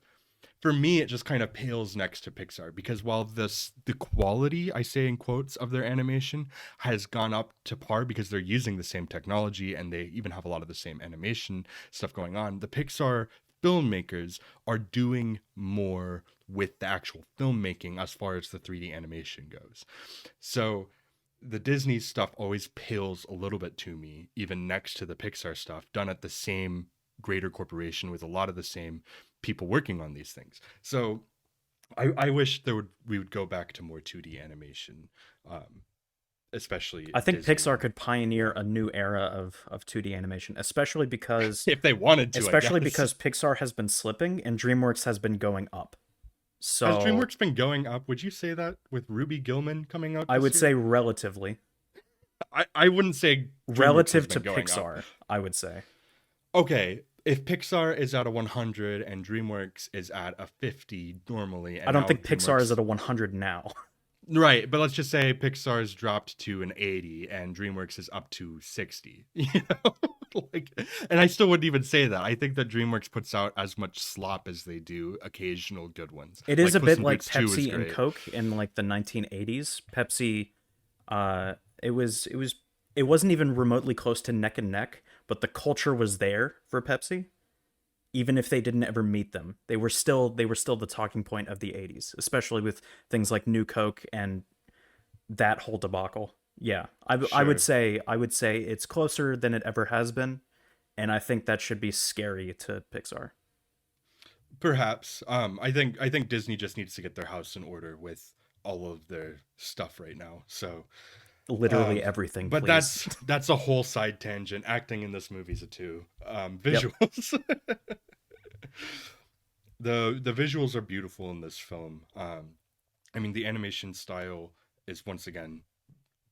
for me it just kind of pales next to Pixar because while the quality, I say in quotes, of their animation has gone up to par because they're using the same technology and they even have a lot of the same animation stuff going on, the Pixar filmmakers are doing more with the actual filmmaking as far as the 3D animation goes. So the Disney stuff always pales a little bit to me, even next to the Pixar stuff, done at the same greater corporation with a lot of the same people working on these things. So I wish we would go back to more 2D animation, especially I think Disney, Pixar could pioneer a new era of 2D animation, if they wanted to. I especially guess. because Pixar has been slipping and DreamWorks has been going up. Has So, DreamWorks been going up? Would you say that with Ruby Gillman coming out I would this year? say relatively I wouldn't say DreamWorks has relative been to going up. Pixar, I would say. Okay, if Pixar is at a 100 and DreamWorks is at a 50 normally, I and don't now think Pixar is DreamWorks, at a 100 now. right, but let's just say Pixar's dropped to an 80 and DreamWorks is up to 60. You know? Like, and I still wouldn't even say that. I think that DreamWorks puts out as much slop as they do occasional good ones. It is Like a Puss bit in like Boots 2 is Pepsi and great. Coke in like the 1980s. Pepsi, it wasn't even remotely close to neck and neck, but the culture was there for Pepsi. Even if they didn't ever meet them, they were still the talking point of the 80s, especially with things like New Coke and that whole debacle. Yeah, Sure. I would say it's closer than it ever has been, and I think that should be scary to Pixar. Perhaps. I think Disney just needs to get their house in order with all of their stuff right now. So Literally everything, but please. that's a whole side tangent. Acting in this movie's a two. Yep. Visuals. The visuals are beautiful in this film. I mean, the animation style is once again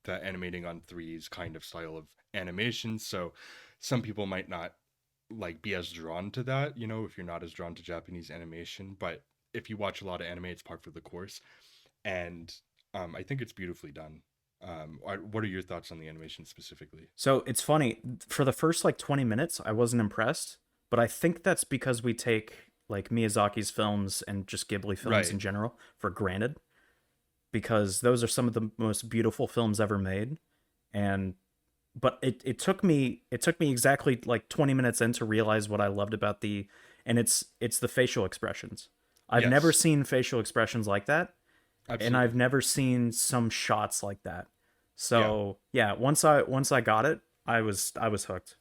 the animating on threes kind of style of animation. So some people might not like be as drawn to that, you know, if you're not as drawn to Japanese animation. But if you watch a lot of anime, it's par for the course. And I think it's beautifully done. What are your thoughts on the animation specifically? So it's funny. For the first like 20 minutes, I wasn't impressed, but I think that's because we take like Miyazaki's films and just Ghibli films in Right. general for granted, because those are some of the most beautiful films ever made. And but it took me exactly like 20 minutes in to realize what I loved about the and it's the facial expressions. I've never Yes. seen facial expressions like that, and I've Absolutely. never seen some shots like that. Yeah. So yeah, once I got it, I was hooked.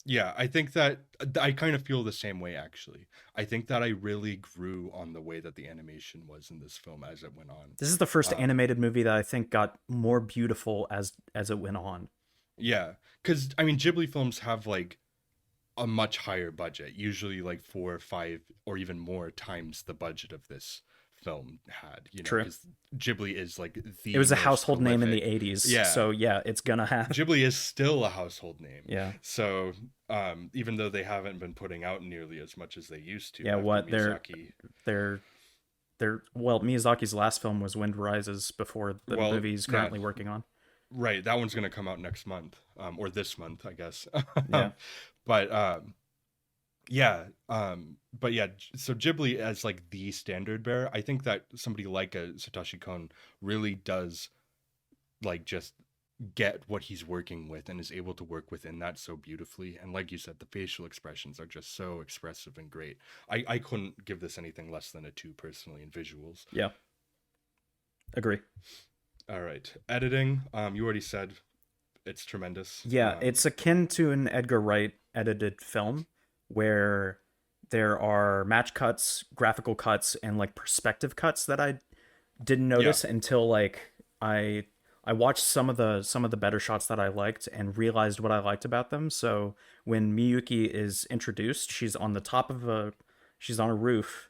Yeah, I think that I kind of feel the same way actually. I think that I really grew on the way that the animation was in this film as it went on. This is the first Um, animated movie that I think got more beautiful as it went on. yeah, because I mean, Ghibli films have like a much higher budget, usually like four or five or even more times the budget of this film had, you know, True. because Ghibli is like It the was a most household name in the prolific. 80s, Yeah, so yeah, it's gonna have. Ghibli is still a household name. Yeah. So, even though they haven't been putting out nearly as much as they used to Yeah, after what Miyazaki, they're well, Miyazaki's last film was Wind Rises before the well, movie he's not currently working on. right, that one's gonna come out next month, or this month, I guess. Yeah. But yeah, but yeah, so Ghibli as like the standard bearer, I think that somebody like a Satoshi Kon really does like just get what he's working with and is able to work within that so beautifully. And like you said, the facial expressions are just so expressive and great. I couldn't give this anything less than a two personally in visuals. Yeah. Agree. All right, editing. You already said it's tremendous. Yeah, it's akin to an Edgar Wright edited film where there are match cuts, graphical cuts, and like perspective cuts that I didn't Yeah, notice until like I watched some of the better shots that I liked and realized what I liked about them. So when Miyuki is introduced, she's on a roof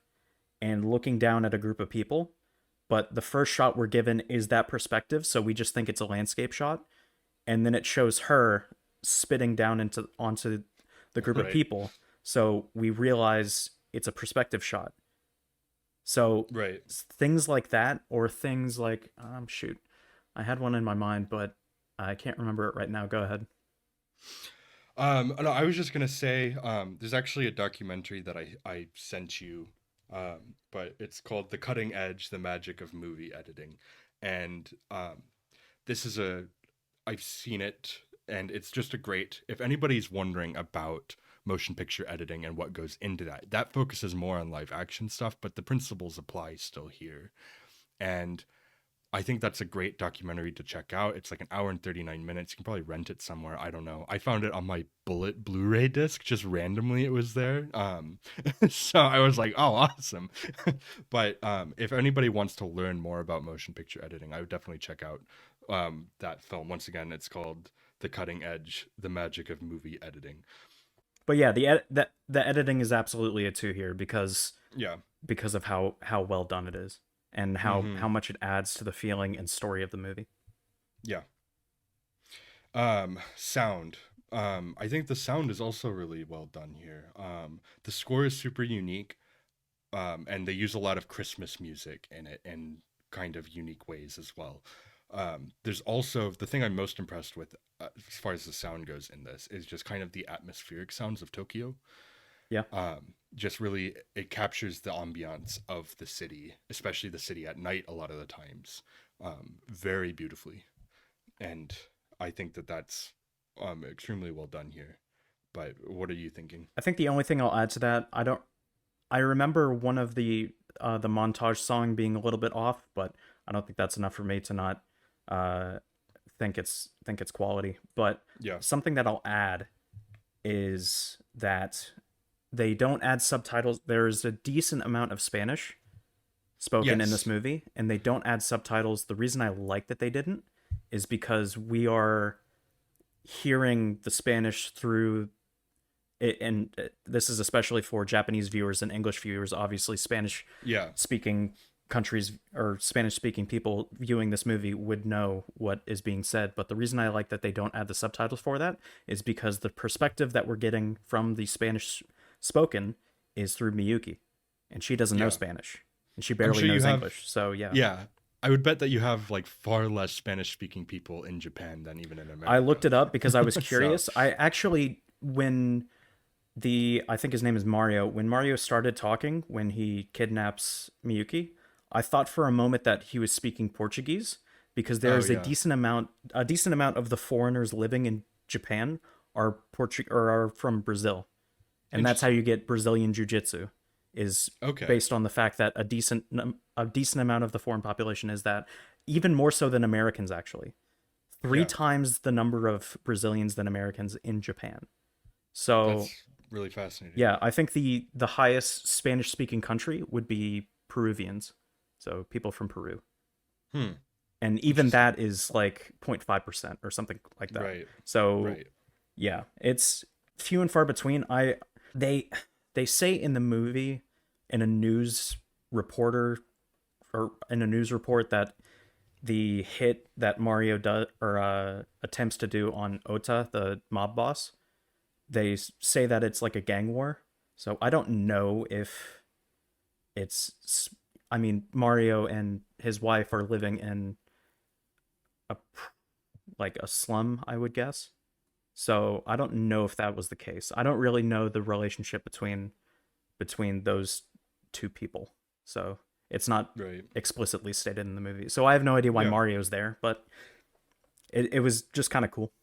and looking down at a group of people. But the first shot we're given is that perspective, so we just think it's a landscape shot, and then it shows her spitting down into onto the group of right, people, so we realize it's a perspective shot. So right. things like that, or things like shoot, I had one in my mind, but I can't remember it right now. Go ahead. No, I was just gonna say, there's actually a documentary that I sent you, but it's called "The Cutting Edge: The Magic of Movie Editing," and this is a I've seen it, and it's just a great. If anybody's wondering about motion picture editing and what goes into that, that focuses more on live action stuff, but the principles apply still here, and I think that's a great documentary to check out. It's like an hour and 39 minutes. You can probably rent it somewhere. I don't know. I found it on my Bullet Blu-ray disc. Just randomly it was there. So I was like, oh, awesome. But if anybody wants to learn more about motion picture editing, I would definitely check out that film. Once again, it's called The Cutting Edge: The Magic of Movie Editing. But yeah, the editing is absolutely a two here Yeah. because of how well done it is and Hmm. how much it adds to the feeling and story of the movie. Yeah. Sound. I think the sound is also really well done here. The score is super unique, and they use a lot of Christmas music in it in kind of unique ways as well. There's also the thing I'm most impressed with, as far as the sound goes in this, is just kind of the atmospheric sounds of Tokyo. Yeah. Just really, it captures the ambiance of the city, especially the city at night a lot of the times, very beautifully. And I think that that's extremely well done here. But what are you thinking? I think the only thing I'll add to that, I remember one of the montage song being a little bit off, but I don't think that's enough for me to not uh think it's quality. But Yeah. something that I'll add is that they don't add subtitles. There's a decent amount of Spanish spoken in this Yes. movie, and they don't add subtitles. The reason I like that they didn't is because we are hearing the Spanish through it, and this is especially for Japanese viewers and English viewers. Obviously, Spanish Yeah. speaking countries or Spanish speaking people viewing this movie would know what is being said. But the reason I like that they don't add the subtitles for that is because the perspective that we're getting from the Spanish spoken is through Miyuki, and she doesn't know Yeah. Spanish, and she I'm barely sure you knows have. English. So yeah, Yeah. I would bet that you have like far less Spanish speaking people in Japan than even in I America. looked it up because I was So, curious. I actually, when I think his name is Mario, when Mario started talking, when he kidnaps Miyuki, I thought for a moment that he was speaking Portuguese because oh there's yeah. a decent amount of the foreigners living in Japan are or are from Brazil. And that's how Interesting. you get Brazilian jiu-jitsu is Okay. based on the fact that a decent amount of the foreign population is that, even more so than Americans actually. Three Yeah. times the number of Brazilians than Americans in Japan. So That's really fascinating. yeah, I think the highest Spanish speaking country would be Peruvians. So people from Peru. Hmm. And even Interesting. that is like 0.5% or something like that. Right. So Right. yeah, it's few and far between. I they they say in the movie, in a news reporter or in a news report, that the hit that Mario does or attempts to do on Ota, the mob boss, they say that it's like a gang war. So I don't know if it's. I mean, Mario and his wife are living in a like a slum, I would guess. So I don't know if that was the case. I don't really know the relationship between those two people. So it's not Right. explicitly stated in the movie. So I have no idea why Yeah. Mario's there, but it was just kind of cool.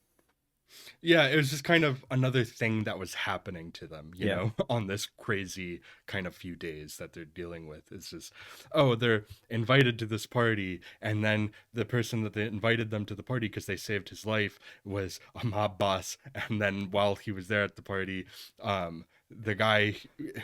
Yeah, it was just kind of another thing that was happening to them, Yeah. on this crazy kind of few days that they're dealing with. It's just, oh, they're invited to this party, and then the person that they invited them to the party because they saved his life was a mob boss. And then while he was there at the party, the guy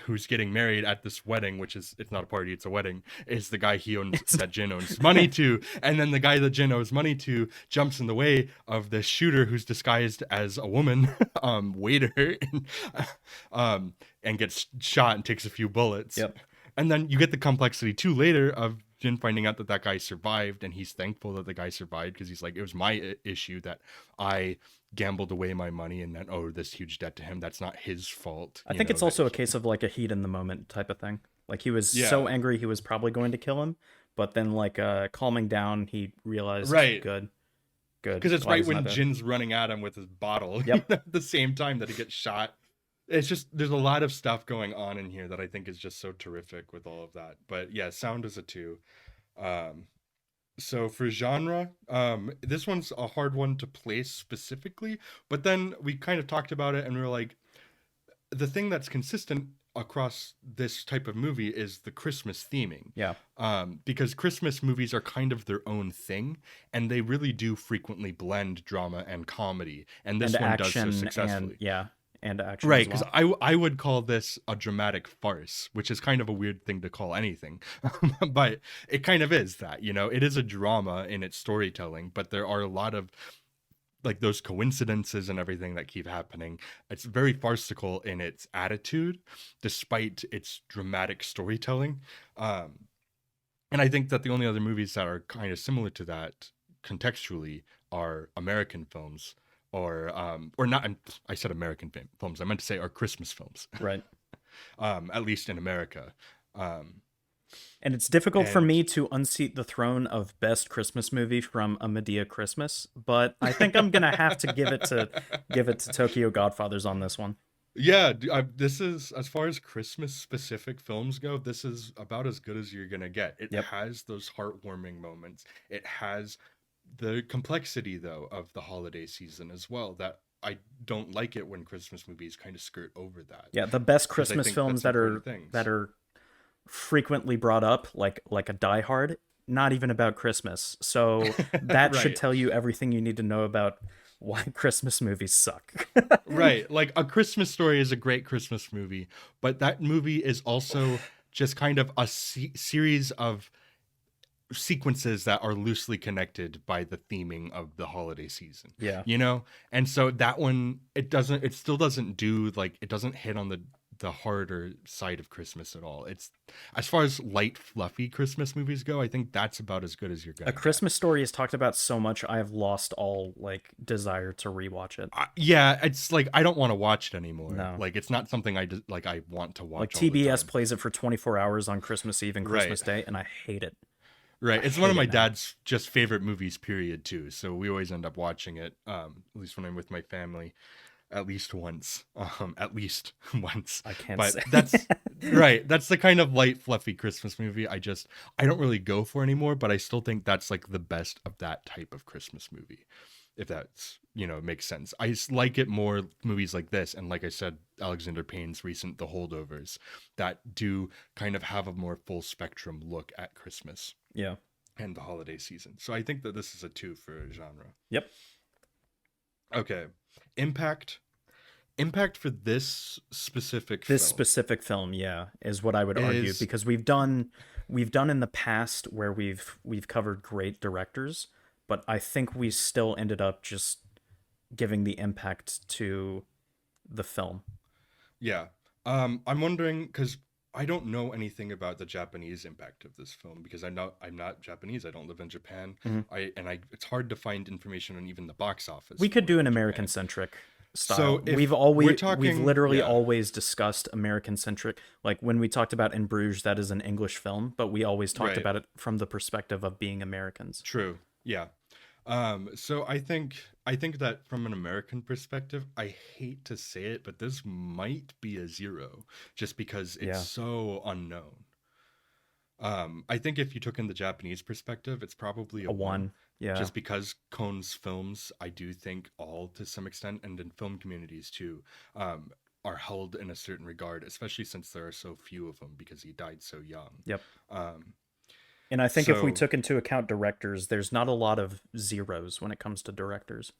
who's getting married at this wedding, which is, it's not a party, it's a wedding, is the guy that Jin owns money to. And then the guy that Jin owes money to jumps in the way of the shooter who's disguised as a woman, waiter, and gets shot and takes a few bullets. Yep. And then you get the complexity too later of Jin finding out that that guy survived, and he's thankful that the guy survived because he's like, it was my issue that I gambled away my money and then owed this huge debt to him. That's not his fault, I think it's that also a case of like a heat in the moment type of thing. Like he was so yeah, angry he was probably going to kill him, but then like calming down, he realized, right. good, good, Because it's glad right he's not when dead. Jin's running at him with his bottle, Yep. at the same time that he gets shot. It's just, there's a lot of stuff going on in here that I think is just so terrific with all of that. But yeah, sound is a two. Um, so for genre, this one's a hard one to place specifically, but then we kind of talked about it and we were like, the thing that's consistent across this type of movie is the Christmas theming. Yeah. Because Christmas movies are kind of their own thing, and they really do frequently blend drama and comedy, and And this one does so action and successfully. yeah, and action Right, as because well. I would call this a dramatic farce, which is kind of a weird thing to call anything, but it kind of is that. It is a drama in its storytelling, but there are a lot of like those coincidences and everything that keep happening. It's very farcical in its attitude, despite its dramatic storytelling. And I think that the only other movies that are kind of similar to that contextually are American films. or not. I said American films. I meant to say our Christmas films, Right. at least in America. Um, And it's difficult for and me to unseat the throne of best Christmas movie from A Medea Christmas, but I think I'm gonna have to give it to Tokyo Godfathers on this one. yeah, this is, as far as Christmas specific films go, this is about as good as you're gonna get. It Yep. has those heartwarming moments. It has the complexity, though, of the holiday season as well. That I don't like it when Christmas movies kind of skirt over that, Yeah, the best because I Christmas think films that's that important are things. frequently brought up, like a Die Hard, not even about Christmas. So that should Right. tell you everything you need to know about why Christmas movies suck. Right. Like A Christmas Story is a great Christmas movie, but that movie is also just kind of a series of sequences that are loosely connected by the theming of the holiday season, Yeah. you know? And so that one, it still doesn't do, like, it doesn't hit on the harder side of Christmas at all. It's, as far as light, fluffy Christmas movies go, I think that's about as good as you're A gonna get. Christmas Story is talked about so much, I have lost all like desire to rewatch it. Yeah, it's like I don't want to watch it anymore. No. Like it's not something I just like I want to Like watch all the TBS time. plays it for 24 hours on Christmas Eve and Right. Christmas Day, and I hate it. Right. I It's one of hate my it now. dad's just favorite movies, period, too. So we always end up watching it, at least when I'm with my family, at least once. At least once. I can't But say. that's right. That's the kind of light, fluffy Christmas movie I don't really go for anymore, but I still think that's like the best of that type of Christmas movie. If that's, makes sense. Like it more, movies like this, and like I said, Alexander Payne's recent The Holdovers, that do kind of have a more full spectrum look at Christmas Yeah. and the holiday season. So I think that this is a 2 for genre. Yep. Okay. Impact. Impact for this specific This film specific film, yeah, is what I would argue, is, because we've done in the past where we've covered great directors, but I think we still ended up just giving the impact to the film. yeah. I'm wondering, because I don't know anything about the Japanese impact of this film, because I'm not Japanese. I don't live in Japan. Mhm. It's hard to find information on even the box office We could for do it an in American Japan. centric So style. if we're We've talking, literally yeah, always discussed American centric. Like when we talked about In Bruges, that is an English film, but we always talked right, about it from the perspective of being Americans. true, yeah. So I think that from an American perspective, I hate to say it, but this might be a 0, just because it's Yeah, so unknown. I think if you took in the Japanese perspective, it's probably a a 1, one. Yeah, just because Kohn's films, I do think all to some extent, and in film communities too, are held in a certain regard, especially since there are so few of them because he died so young. yep. Um, And I think if we so took into account directors, there's not a lot of zeros when it comes to directors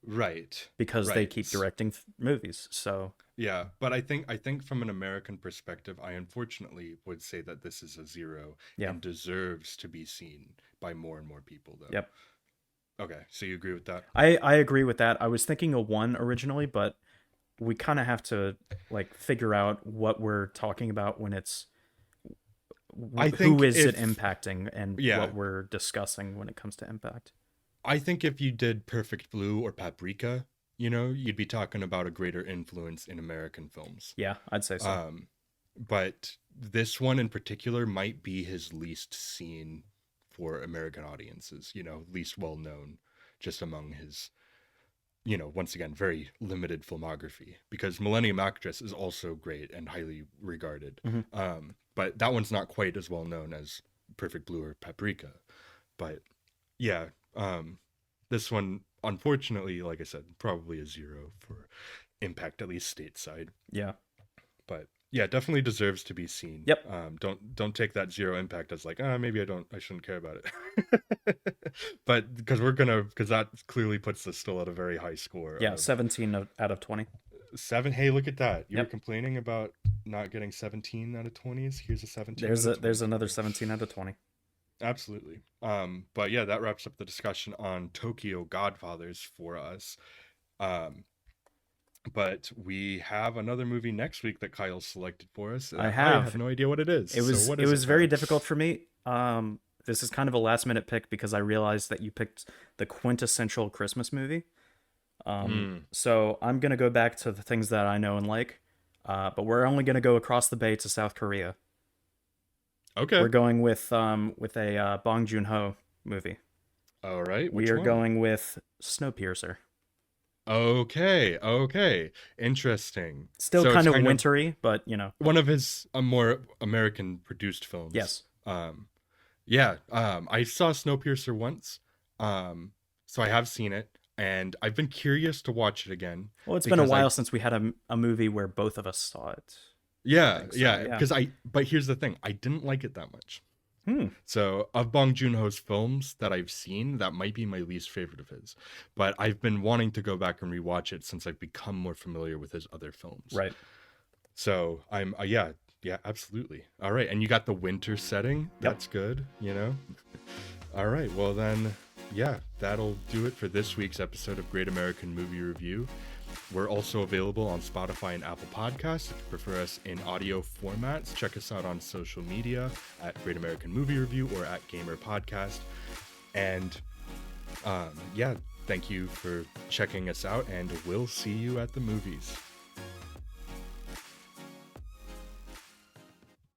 right, because they keep right. directing movies. So Yeah, but I think from an American perspective, I unfortunately would say that this is a 0 yeah, and deserves to be seen by more and more people, though. yep. Okay, so you agree with that? I agree with that. I was thinking a one originally, but we kind of have to like figure out what we're talking about when it's I who think is it if impacting and yeah, what we're discussing when it comes to impact. I think if you did Perfect Blue or Paprika, you'd be talking about a greater influence in American films. Yeah, I'd say so. Um, but this one in particular might be his least seen for American audiences, least well known just among his, once again, very limited filmography, because Millennium Actress is also great and highly regarded. Hmm. But that one's not quite as well known as Perfect Blue or Paprika. But yeah, this one, unfortunately, like I said, probably a 0 for impact, at least stateside. Yeah. But yeah, definitely deserves to be seen. Yep. Don't take that 0 impact as like, maybe I shouldn't care about it. But because that clearly puts us still at a very high score Yeah. of 17 out of 20. 7. Hey, look at that! You were Yep. complaining about not getting 17 out of 20s. Here's a 17 There's out of 20. there's another 17 out of 20. Absolutely. But yeah, that wraps up the discussion on Tokyo Godfathers for us. Um, but we have another movie next week that Kyle selected for us. I I have have. no idea what it is. It So was what it is it, was very Kyle? difficult for me. This is kind of a last minute pick because I realized that you picked the quintessential Christmas movie. So I'm gonna go back to the things that I know and like, but we're only gonna go across the bay to South Korea. Okay. We're going with a Bong Joon-ho movie. All right. We Which are one? going with Snowpiercer. Okay. Okay. Interesting. Still So it's kind of kind of wintry, but one of his more American produced films. yes. Yeah. I saw Snowpiercer once. So I have seen it, and I've been curious to watch it again Well, it's been a because while since we had a movie where both of us saw it. I yeah, think so. yeah, Yeah. but here's the thing, I didn't like it that much. Hmm. So of Bong Joon-ho's films that I've seen, that might be my least favorite of his. But I've been wanting to go back and rewatch it since I've become more familiar with his other films. Right. So I'm yeah, yeah, absolutely. All right, and you got the winter setting. Yep. That's good, you know. All right, well then, yeah, that'll do it for this week's episode of Great American Movie Review. We're also available on Spotify and Apple Podcasts. If you prefer us in audio formats, check us out on social media at Great American Movie Review or at Gamer Podcast. And yeah, thank you for checking us out, and we'll see you at the movies.